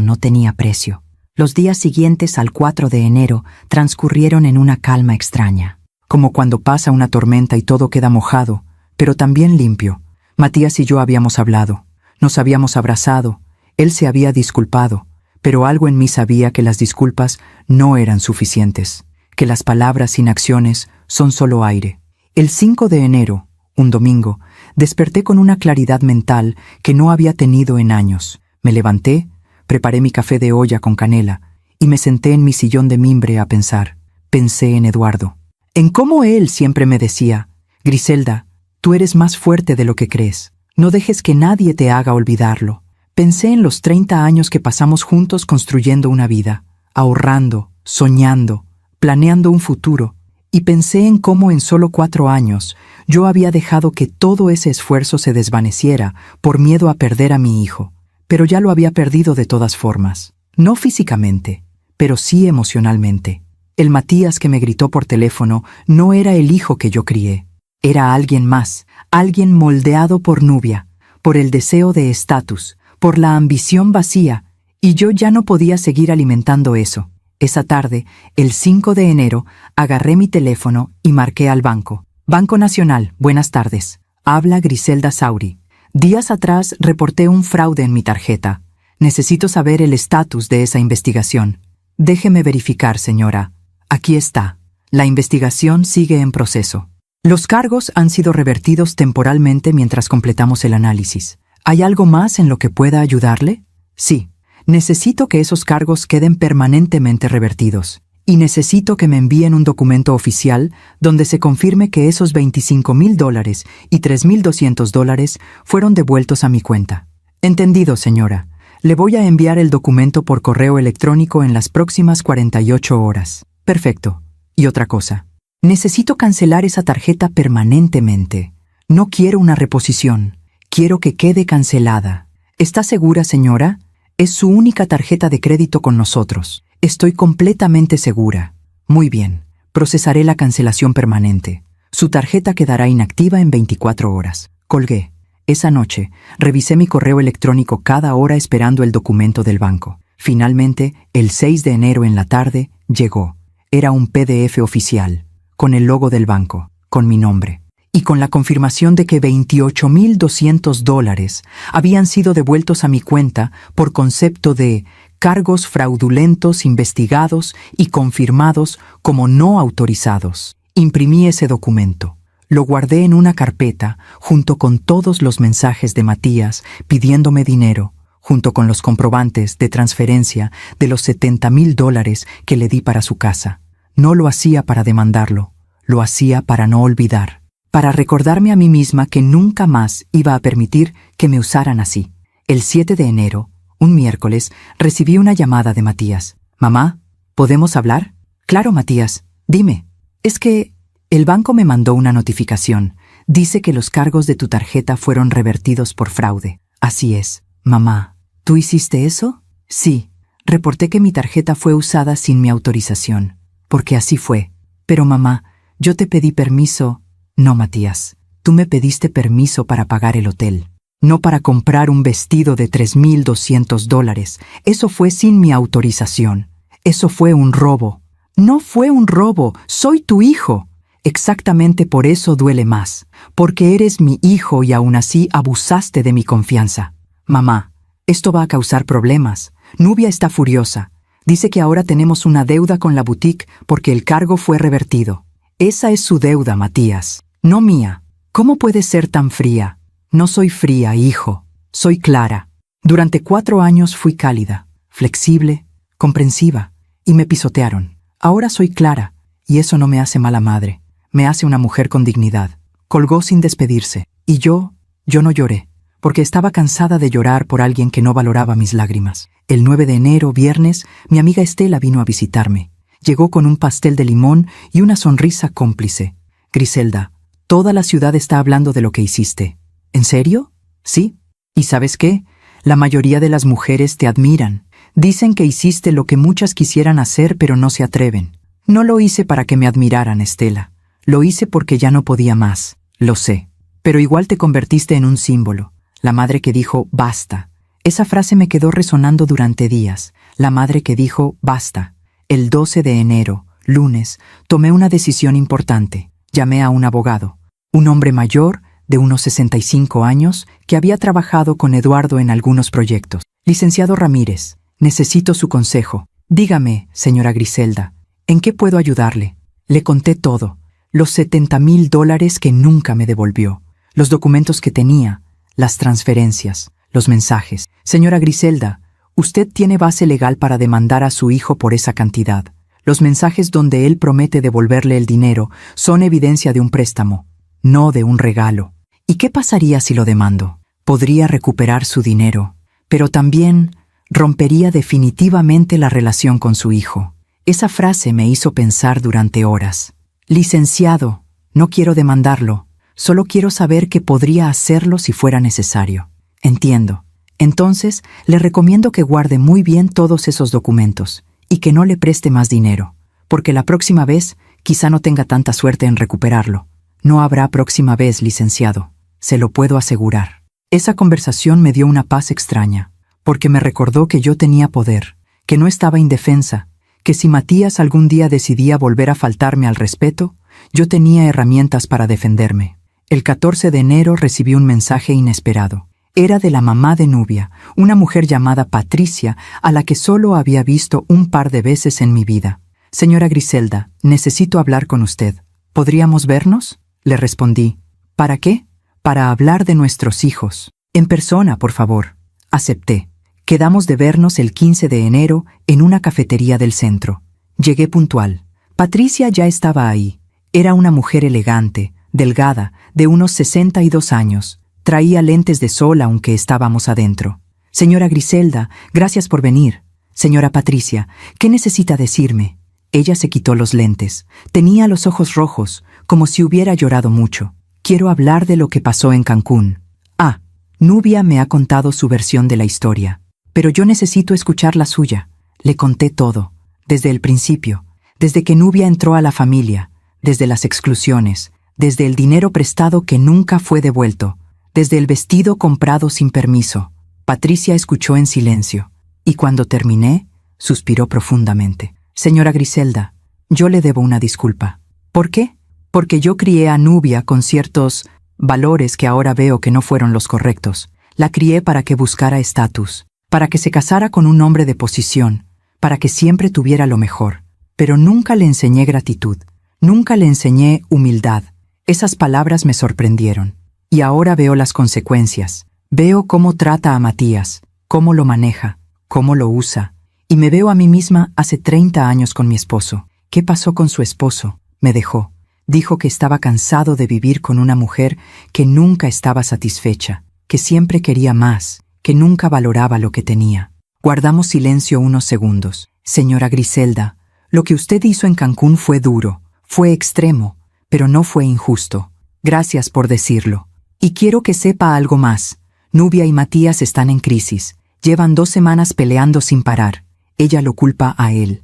no tenía precio. Los días siguientes al 4 de enero transcurrieron en una calma extraña. Como cuando pasa una tormenta y todo queda mojado, pero también limpio. Matías y yo habíamos hablado. Nos habíamos abrazado. Él se había disculpado. Pero algo en mí sabía que las disculpas no eran suficientes. Que las palabras sin acciones son solo aire. El 5 de enero, un domingo, desperté con una claridad mental que no había tenido en años. Me levanté, preparé mi café de olla con canela y me senté en mi sillón de mimbre a pensar. Pensé en Eduardo. En cómo él siempre me decía, Griselda, tú eres más fuerte de lo que crees. No dejes que nadie te haga olvidarlo. Pensé en los 30 años que pasamos juntos construyendo una vida, ahorrando, soñando, planeando un futuro. Y pensé en cómo en solo 4 años yo había dejado que todo ese esfuerzo se desvaneciera por miedo a perder a mi hijo. Pero ya lo había perdido de todas formas. No físicamente, pero sí emocionalmente. El Matías que me gritó por teléfono no era el hijo que yo crié. Era alguien más, alguien moldeado por Nubia, por el deseo de estatus, por la ambición vacía, y yo ya no podía seguir alimentando eso. Esa tarde, el 5 de enero, agarré mi teléfono y marqué al banco. Banco Nacional, buenas tardes. Habla Griselda Sauri. Días atrás reporté un fraude en mi tarjeta. Necesito saber el estatus de esa investigación. Déjeme verificar, señora. Aquí está. La investigación sigue en proceso. Los cargos han sido revertidos temporalmente mientras completamos el análisis. ¿Hay algo más en lo que pueda ayudarle? Sí. Necesito que esos cargos queden permanentemente revertidos. Y necesito que me envíen un documento oficial donde se confirme que esos $25,000 y $3,200 fueron devueltos a mi cuenta. Entendido, señora. Le voy a enviar el documento por correo electrónico en las próximas 48 horas. Perfecto. Y otra cosa. Necesito cancelar esa tarjeta permanentemente. No quiero una reposición. Quiero que quede cancelada. ¿Está segura, señora? Es su única tarjeta de crédito con nosotros. Estoy completamente segura. Muy bien. Procesaré la cancelación permanente. Su tarjeta quedará inactiva en 24 horas. Colgué. Esa noche, revisé mi correo electrónico cada hora esperando el documento del banco. Finalmente, el 6 de enero en la tarde, llegó. Era un PDF oficial, con el logo del banco, con mi nombre, y con la confirmación de que $28,200 habían sido devueltos a mi cuenta por concepto de cargos fraudulentos investigados y confirmados como no autorizados. Imprimí ese documento. Lo guardé en una carpeta junto con todos los mensajes de Matías pidiéndome dinero, junto con los comprobantes de transferencia de los $70,000 que le di para su casa. No lo hacía para demandarlo, lo hacía para no olvidar, para recordarme a mí misma que nunca más iba a permitir que me usaran así. El 7 de enero, un miércoles, recibí una llamada de Matías. «Mamá, ¿podemos hablar?» «Claro, Matías, dime». «Es que el banco me mandó una notificación. Dice que los cargos de tu tarjeta fueron revertidos por fraude». «Así es». «Mamá, ¿tú hiciste eso?» «Sí, reporté que mi tarjeta fue usada sin mi autorización, porque así fue. Pero mamá, yo te pedí permiso». «No, Matías, tú me pediste permiso para pagar el hotel, no para comprar un vestido de $3,200. Eso fue sin mi autorización. Eso fue un robo». «No fue un robo, soy tu hijo». «Exactamente por eso duele más, porque eres mi hijo y aún así abusaste de mi confianza». «Mamá, esto va a causar problemas. Nubia está furiosa. Dice que ahora tenemos una deuda con la boutique porque el cargo fue revertido». «Esa es su deuda, Matías, no mía. ¿Cómo puedes ser tan fría?» «No soy fría, hijo. Soy clara. Durante 4 años fui cálida, flexible, comprensiva, y me pisotearon. Ahora soy clara, y eso no me hace mala madre. Me hace una mujer con dignidad». Colgó sin despedirse, y yo no lloré, porque estaba cansada de llorar por alguien que no valoraba mis lágrimas. El 9 de enero, viernes, mi amiga Estela vino a visitarme. Llegó con un pastel de limón y una sonrisa cómplice. «Griselda, toda la ciudad está hablando de lo que hiciste». «¿En serio?» «Sí. ¿Y sabes qué? La mayoría de las mujeres te admiran. Dicen que hiciste lo que muchas quisieran hacer pero no se atreven». «No lo hice para que me admiraran, Estela. Lo hice porque ya no podía más. Lo sé. Pero igual te convertiste en un símbolo. La madre que dijo «basta». Esa frase me quedó resonando durante días. La madre que dijo «basta». El 12 de enero, lunes, tomé una decisión importante. Llamé a un abogado, un hombre mayor, de unos 65 años, que había trabajado con Eduardo en algunos proyectos. «Licenciado Ramírez, necesito su consejo. Dígame, señora Griselda, ¿en qué puedo ayudarle?» Le conté todo, los $70,000 que nunca me devolvió, los documentos que tenía, las transferencias, los mensajes. «Señora Griselda, usted tiene base legal para demandar a su hijo por esa cantidad. Los mensajes donde él promete devolverle el dinero son evidencia de un préstamo, no de un regalo. ¿Y qué pasaría si lo demando? Podría recuperar su dinero, pero también rompería definitivamente la relación con su hijo». Esa frase me hizo pensar durante horas. «Licenciado, no quiero demandarlo, solo quiero saber que podría hacerlo si fuera necesario». «Entiendo. Entonces, le recomiendo que guarde muy bien todos esos documentos y que no le preste más dinero, porque la próxima vez quizá no tenga tanta suerte en recuperarlo». «No habrá próxima vez, licenciado, se lo puedo asegurar». Esa conversación me dio una paz extraña, porque me recordó que yo tenía poder, que no estaba indefensa, que si Matías algún día decidía volver a faltarme al respeto, yo tenía herramientas para defenderme. El 14 de enero recibí un mensaje inesperado. Era de la mamá de Nubia, una mujer llamada Patricia, a la que solo había visto un par de veces en mi vida. «Señora Griselda, necesito hablar con usted. ¿Podríamos vernos?», le respondí. «¿Para qué?». «Para hablar de nuestros hijos. En persona, por favor». Acepté. Quedamos de vernos el 15 de enero en una cafetería del centro. Llegué puntual. Patricia ya estaba ahí. Era una mujer elegante, delgada, de unos 62 años. Traía lentes de sol aunque estábamos adentro. «Señora Griselda, gracias por venir». «Señora Patricia, ¿qué necesita decirme?». Ella se quitó los lentes. Tenía los ojos rojos, como si hubiera llorado mucho. «Quiero hablar de lo que pasó en Cancún». «Ah, Nubia me ha contado su versión de la historia, pero yo necesito escuchar la suya». Le conté todo, desde el principio, desde que Nubia entró a la familia, desde las exclusiones, desde el dinero prestado que nunca fue devuelto, desde el vestido comprado sin permiso. Patricia escuchó en silencio, y cuando terminé, suspiró profundamente. «Señora Griselda, yo le debo una disculpa». «¿Por qué?». «Porque yo crié a Nubia con ciertos valores que ahora veo que no fueron los correctos. La crié para que buscara estatus, para que se casara con un hombre de posición, para que siempre tuviera lo mejor. Pero nunca le enseñé gratitud, nunca le enseñé humildad». Esas palabras me sorprendieron. Y ahora veo las consecuencias. Veo cómo trata a Matías, cómo lo maneja, cómo lo usa. Y me veo a mí misma hace 30 años con mi esposo. ¿Qué pasó con su esposo? Me dejó. Dijo que estaba cansado de vivir con una mujer que nunca estaba satisfecha, que siempre quería más, que nunca valoraba lo que tenía. Guardamos silencio unos segundos. Señora Griselda, lo que usted hizo en Cancún fue duro, fue extremo, pero no fue injusto. Gracias por decirlo. Y quiero que sepa algo más. Nubia y Matías están en crisis. Llevan 2 semanas peleando sin parar. Ella lo culpa a él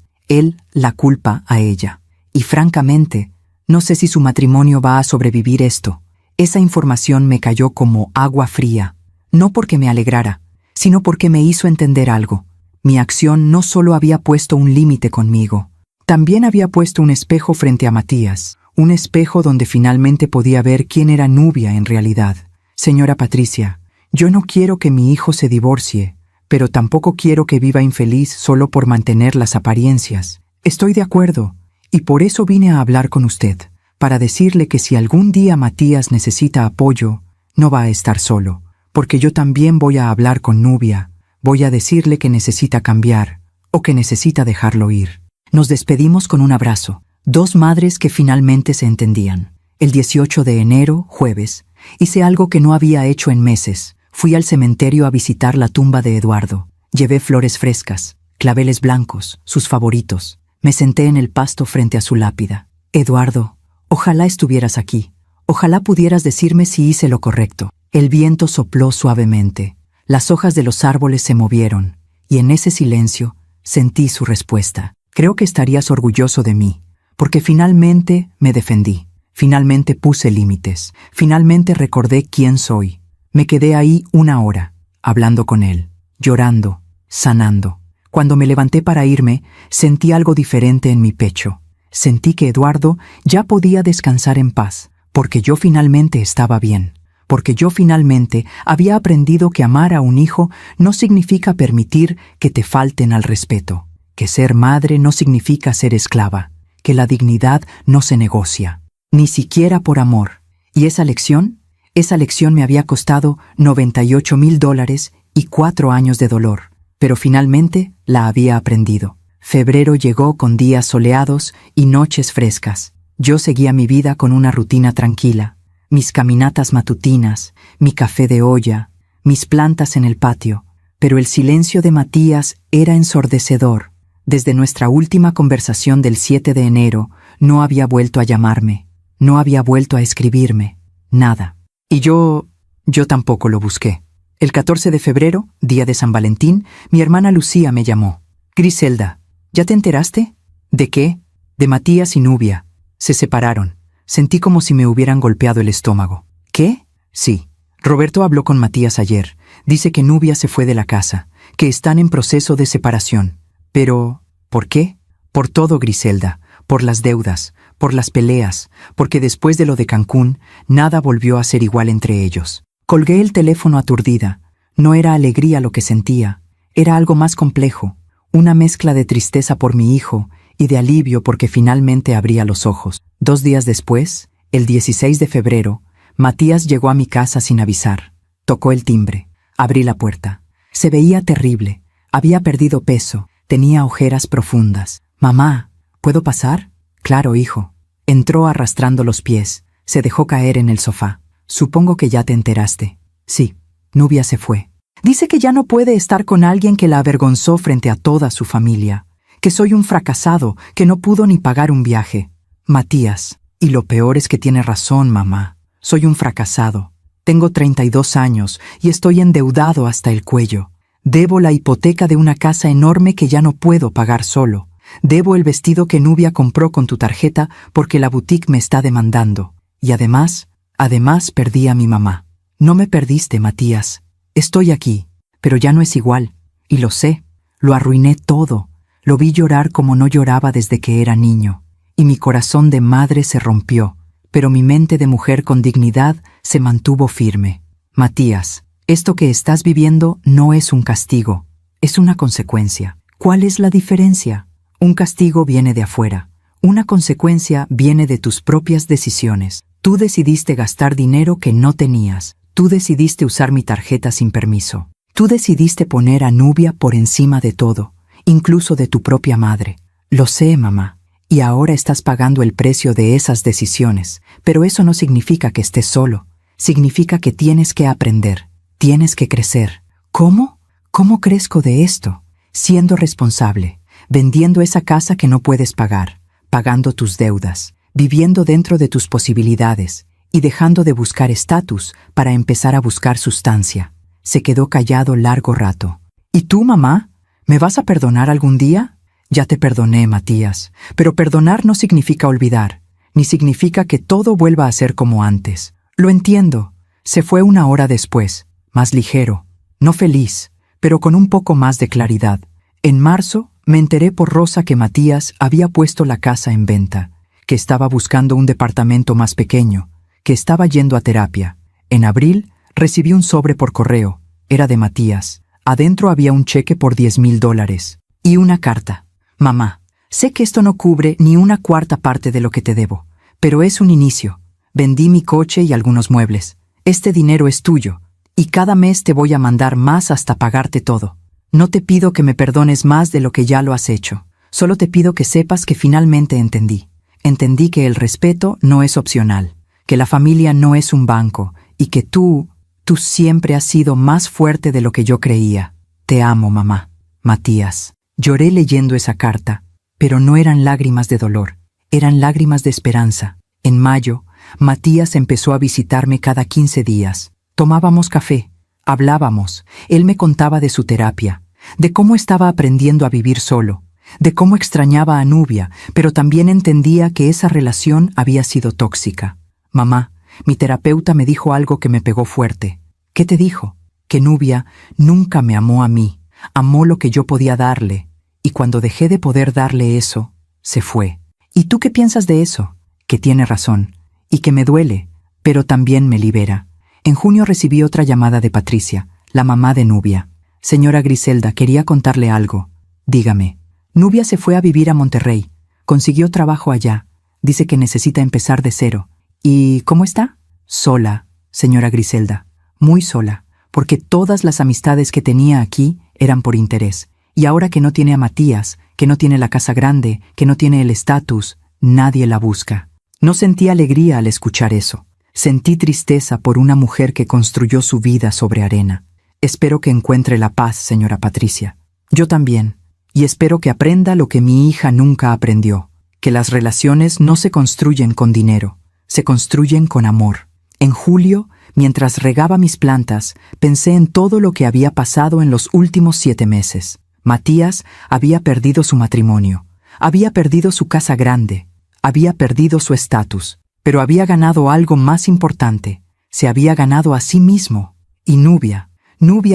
la culpa a ella. Y francamente, no sé si su matrimonio va a sobrevivir esto. Esa información me cayó como agua fría. No porque me alegrara, sino porque me hizo entender algo. Mi acción no solo había puesto un límite conmigo, también había puesto un espejo frente a Matías, un espejo donde finalmente podía ver quién era Nubia en realidad. Señora Patricia, yo no quiero que mi hijo se divorcie, pero tampoco quiero que viva infeliz solo por mantener las apariencias. Estoy de acuerdo, y por eso vine a hablar con usted, para decirle que si algún día Matías necesita apoyo, no va a estar solo, porque yo también voy a hablar con Nubia, voy a decirle que necesita cambiar, o que necesita dejarlo ir. Nos despedimos con un abrazo, 2 madres que finalmente se entendían. El 18 de enero, jueves, hice algo que no había hecho en meses. Fui al cementerio a visitar la tumba de Eduardo. Llevé flores frescas, claveles blancos, sus favoritos. Me senté en el pasto frente a su lápida. Eduardo, ojalá estuvieras aquí. Ojalá pudieras decirme si hice lo correcto. El viento sopló suavemente. Las hojas de los árboles se movieron, y en ese silencio sentí su respuesta. Creo que estarías orgulloso de mí, porque finalmente me defendí. Finalmente puse límites. Finalmente recordé quién soy. Me quedé ahí 1 hora, hablando con él, llorando, sanando. Cuando me levanté para irme, sentí algo diferente en mi pecho. Sentí que Eduardo ya podía descansar en paz, porque yo finalmente estaba bien. Porque yo finalmente había aprendido que amar a un hijo no significa permitir que te falten al respeto, que ser madre no significa ser esclava, que la dignidad no se negocia, ni siquiera por amor. ¿Y esa lección? Esa lección me había costado $98,000 y 4 años de dolor, pero finalmente la había aprendido. Febrero llegó con días soleados y noches frescas. Yo seguía mi vida con una rutina tranquila. Mis caminatas matutinas, mi café de olla, mis plantas en el patio, pero el silencio de Matías era ensordecedor. Desde nuestra última conversación del 7 de enero, no había vuelto a llamarme, no había vuelto a escribirme, nada. Y yo tampoco lo busqué. El 14 de febrero, día de San Valentín, mi hermana Lucía me llamó. Griselda, ¿ya te enteraste? ¿De qué? De Matías y Nubia. Se separaron. Sentí como si me hubieran golpeado el estómago. ¿Qué? Sí. Roberto habló con Matías ayer. Dice que Nubia se fue de la casa, que están en proceso de separación. Pero, ¿por qué? Por todo, Griselda. Por las deudas, por las peleas, porque después de lo de Cancún, nada volvió a ser igual entre ellos. Colgué el teléfono aturdida. No era alegría lo que sentía. Era algo más complejo. Una mezcla de tristeza por mi hijo y de alivio porque finalmente abría los ojos. 2 días después, el 16 de febrero, Matías llegó a mi casa sin avisar. Tocó el timbre. Abrí la puerta. Se veía terrible. Había perdido peso. Tenía ojeras profundas. «Mamá, ¿puedo pasar?» «Claro, hijo». Entró arrastrando los pies. Se dejó caer en el sofá. «Supongo que ya te enteraste». «Sí». Nubia se fue. Dice que ya no puede estar con alguien que la avergonzó frente a toda su familia. Que soy un fracasado, que no pudo ni pagar un viaje. Matías, y lo peor es que tiene razón, mamá. Soy un fracasado. Tengo 32 años y estoy endeudado hasta el cuello. Debo la hipoteca de una casa enorme que ya no puedo pagar solo. Debo el vestido que Nubia compró con tu tarjeta porque la boutique me está demandando. Y además perdí a mi mamá. No me perdiste, Matías. Estoy aquí, pero ya no es igual. Y lo sé. Lo arruiné todo. Lo vi llorar como no lloraba desde que era niño. Y mi corazón de madre se rompió, pero mi mente de mujer con dignidad se mantuvo firme. Matías, esto que estás viviendo no es un castigo, es una consecuencia. ¿Cuál es la diferencia? Un castigo viene de afuera. Una consecuencia viene de tus propias decisiones. Tú decidiste gastar dinero que no tenías. Tú decidiste usar mi tarjeta sin permiso. Tú decidiste poner a Nubia por encima de todo, incluso de tu propia madre. Lo sé, mamá. Y ahora estás pagando el precio de esas decisiones, pero eso no significa que estés solo. Significa que tienes que aprender, tienes que crecer. ¿Cómo? ¿Cómo crezco de esto? Siendo responsable, vendiendo esa casa que no puedes pagar, pagando tus deudas, viviendo dentro de tus posibilidades y dejando de buscar estatus para empezar a buscar sustancia. Se quedó callado largo rato. ¿Y tú, mamá? ¿Me vas a perdonar algún día? Ya te perdoné, Matías, pero perdonar no significa olvidar, ni significa que todo vuelva a ser como antes. Lo entiendo. Se fue una hora después, más ligero, no feliz, pero con un poco más de claridad. En marzo, me enteré por Rosa que Matías había puesto la casa en venta, que estaba buscando un departamento más pequeño, que estaba yendo a terapia. En abril, recibí un sobre por correo. Era de Matías. Adentro había un cheque por $10,000 y una carta. Mamá, sé que esto no cubre ni una cuarta parte de lo que te debo, pero es un inicio. Vendí mi coche y algunos muebles. Este dinero es tuyo, y cada mes te voy a mandar más hasta pagarte todo. No te pido que me perdones más de lo que ya lo has hecho. Solo te pido que sepas que finalmente entendí. Entendí que el respeto no es opcional, que la familia no es un banco, y que tú siempre has sido más fuerte de lo que yo creía. Te amo, mamá. Matías. Lloré leyendo esa carta, pero no eran lágrimas de dolor, eran lágrimas de esperanza. En mayo, Matías empezó a visitarme cada 15 días. Tomábamos café, hablábamos, él me contaba de su terapia, de cómo estaba aprendiendo a vivir solo, de cómo extrañaba a Nubia, pero también entendía que esa relación había sido tóxica. Mamá, mi terapeuta me dijo algo que me pegó fuerte. ¿Qué te dijo? Que Nubia nunca me amó a mí, amó lo que yo podía darle, y cuando dejé de poder darle eso, se fue. ¿Y tú qué piensas de eso? Que tiene razón, y que me duele, pero también me libera. En junio recibí otra llamada de Patricia, la mamá de Nubia. Señora Griselda, quería contarle algo. Dígame. Nubia se fue a vivir a Monterrey. Consiguió trabajo allá. Dice que necesita empezar de cero. ¿Y cómo está? Sola, señora Griselda. Muy sola, porque todas las amistades que tenía aquí eran por interés. Y ahora que no tiene a Matías, que no tiene la casa grande, que no tiene el estatus, nadie la busca. No sentí alegría al escuchar eso. Sentí tristeza por una mujer que construyó su vida sobre arena. Espero que encuentre la paz, señora Patricia. Yo también. Y espero que aprenda lo que mi hija nunca aprendió, que las relaciones no se construyen con dinero, se construyen con amor. En julio, mientras regaba mis plantas, pensé en todo lo que había pasado en los últimos 7 meses. Matías había perdido su matrimonio, había perdido su casa grande, había perdido su estatus, pero había ganado algo más importante. Se había ganado a sí mismo. Y Nubia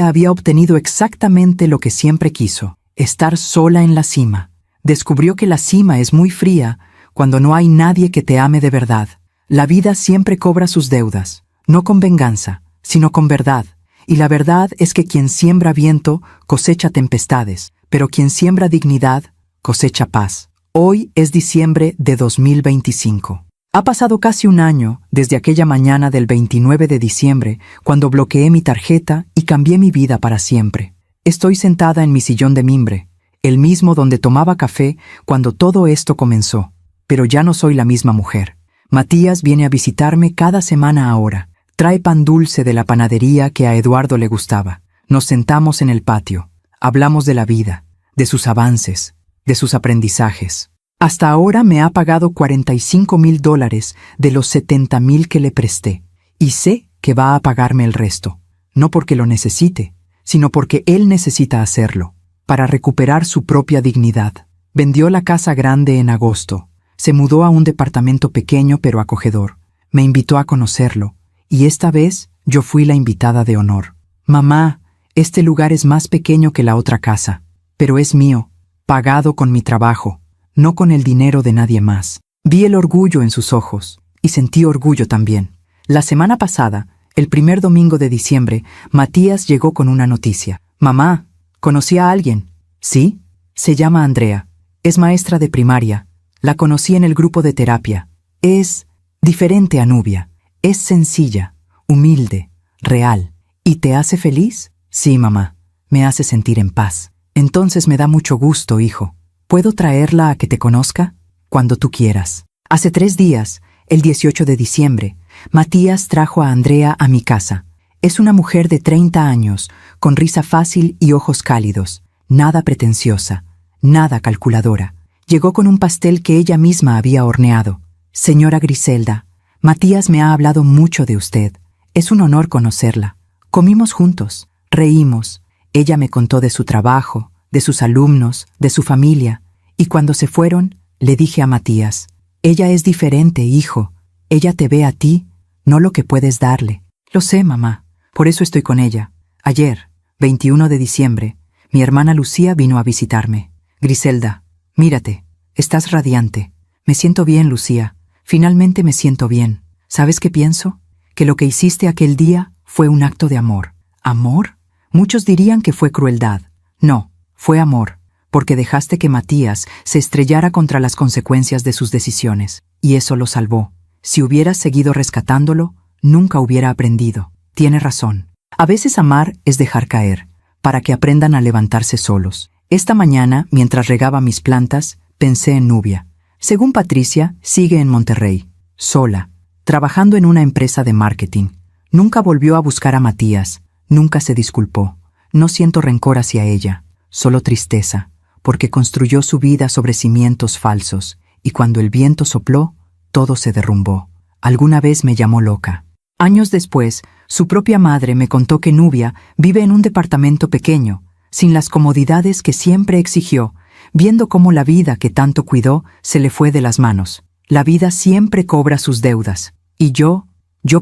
había obtenido exactamente lo que siempre quiso, estar sola en la cima. Descubrió que la cima es muy fría cuando no hay nadie que te ame de verdad. La vida siempre cobra sus deudas, no con venganza, sino con verdad. Y la verdad es que quien siembra viento cosecha tempestades, pero quien siembra dignidad cosecha paz. Hoy es diciembre de 2025. Ha pasado casi un año desde aquella mañana del 29 de diciembre, cuando bloqueé mi tarjeta y cambié mi vida para siempre. Estoy sentada en mi sillón de mimbre, el mismo donde tomaba café cuando todo esto comenzó, pero ya no soy la misma mujer. Matías viene a visitarme cada semana ahora. Trae pan dulce de la panadería que a Eduardo le gustaba. Nos sentamos en el patio. Hablamos de la vida, de sus avances, de sus aprendizajes. Hasta ahora me ha pagado $45,000 de los 70,000 que le presté. Y sé que va a pagarme el resto. No porque lo necesite, sino porque él necesita hacerlo, para recuperar su propia dignidad. Vendió la casa grande en agosto. Se mudó a un departamento pequeño pero acogedor. Me invitó a conocerlo. Y esta vez yo fui la invitada de honor. Mamá, este lugar es más pequeño que la otra casa, pero es mío, pagado con mi trabajo, no con el dinero de nadie más. Vi el orgullo en sus ojos, y sentí orgullo también. La semana pasada, el primer domingo de diciembre, Matías llegó con una noticia. Mamá, conocí a alguien. ¿Sí? Se llama Andrea. Es maestra de primaria. La conocí en el grupo de terapia. Es diferente a Nubia. Es sencilla, humilde, real. ¿Y te hace feliz? Sí, mamá. Me hace sentir en paz. Entonces me da mucho gusto, hijo. ¿Puedo traerla a que te conozca? cuando tú quieras. Hace 3 días, el 18 de diciembre, Matías trajo a Andrea a mi casa. Es una mujer de 30 años, con risa fácil y ojos cálidos, nada pretenciosa, nada calculadora. Llegó con un pastel que ella misma había horneado. Señora Griselda, Matías me ha hablado mucho de usted. Es un honor conocerla. Comimos juntos, reímos. Ella me contó de su trabajo, de sus alumnos, de su familia. Y cuando se fueron, le dije a Matías, ella es diferente, hijo. Ella te ve a ti, no lo que puedes darle. Lo sé, mamá. Por eso estoy con ella. Ayer, 21 de diciembre, mi hermana Lucía vino a visitarme. Griselda, mírate, estás radiante. Me siento bien, Lucía. Finalmente me siento bien. ¿Sabes qué pienso? Que lo que hiciste aquel día fue un acto de amor. ¿Amor? Muchos dirían que fue crueldad. No, fue amor, porque dejaste que Matías se estrellara contra las consecuencias de sus decisiones, y eso lo salvó. Si hubieras seguido rescatándolo, nunca hubiera aprendido. Tienes razón. A veces amar es dejar caer, para que aprendan a levantarse solos. Esta mañana, mientras regaba mis plantas, pensé en Nubia. Según Patricia, sigue en Monterrey, sola, trabajando en una empresa de marketing. Nunca volvió a buscar a Matías, nunca se disculpó. No siento rencor hacia ella, solo tristeza, porque construyó su vida sobre cimientos falsos, y cuando el viento sopló, todo se derrumbó. Alguna vez me llamó loca. Años después, su propia madre me contó que Nubia vive en un departamento pequeño, sin las comodidades que siempre exigió, viendo cómo la vida que tanto cuidó se le fue de las manos. La vida siempre cobra sus deudas. Y yo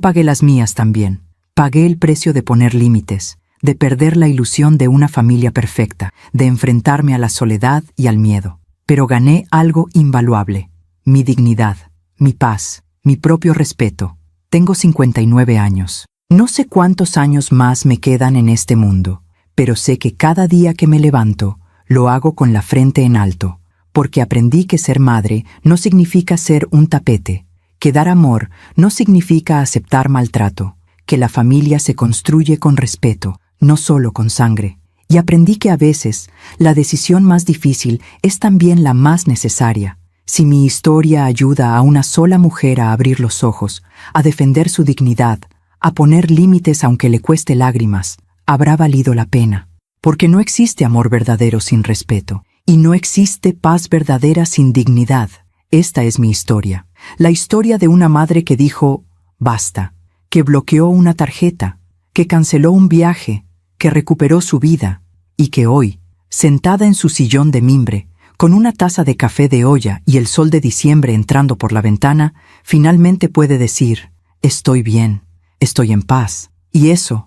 pagué las mías también. Pagué el precio de poner límites, de perder la ilusión de una familia perfecta, de enfrentarme a la soledad y al miedo. Pero gané algo invaluable: mi dignidad, mi paz, mi propio respeto. Tengo 59 años. No sé cuántos años más me quedan en este mundo, pero sé que cada día que me levanto, lo hago con la frente en alto, porque aprendí que ser madre no significa ser un tapete, que dar amor no significa aceptar maltrato, que la familia se construye con respeto, no solo con sangre. Y aprendí que a veces la decisión más difícil es también la más necesaria. Si mi historia ayuda a una sola mujer a abrir los ojos, a defender su dignidad, a poner límites aunque le cueste lágrimas, habrá valido la pena. Porque no existe amor verdadero sin respeto, y no existe paz verdadera sin dignidad. Esta es mi historia. La historia de una madre que dijo basta, que bloqueó una tarjeta, que canceló un viaje, que recuperó su vida, y que hoy, sentada en su sillón de mimbre, con una taza de café de olla y el sol de diciembre entrando por la ventana, finalmente puede decir, estoy bien, estoy en paz. Y eso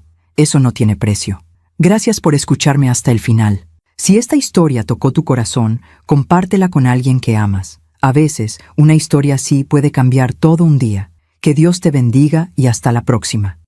no tiene precio. Gracias por escucharme hasta el final. Si esta historia tocó tu corazón, compártela con alguien que amas. A veces, una historia así puede cambiar todo un día. Que Dios te bendiga y hasta la próxima.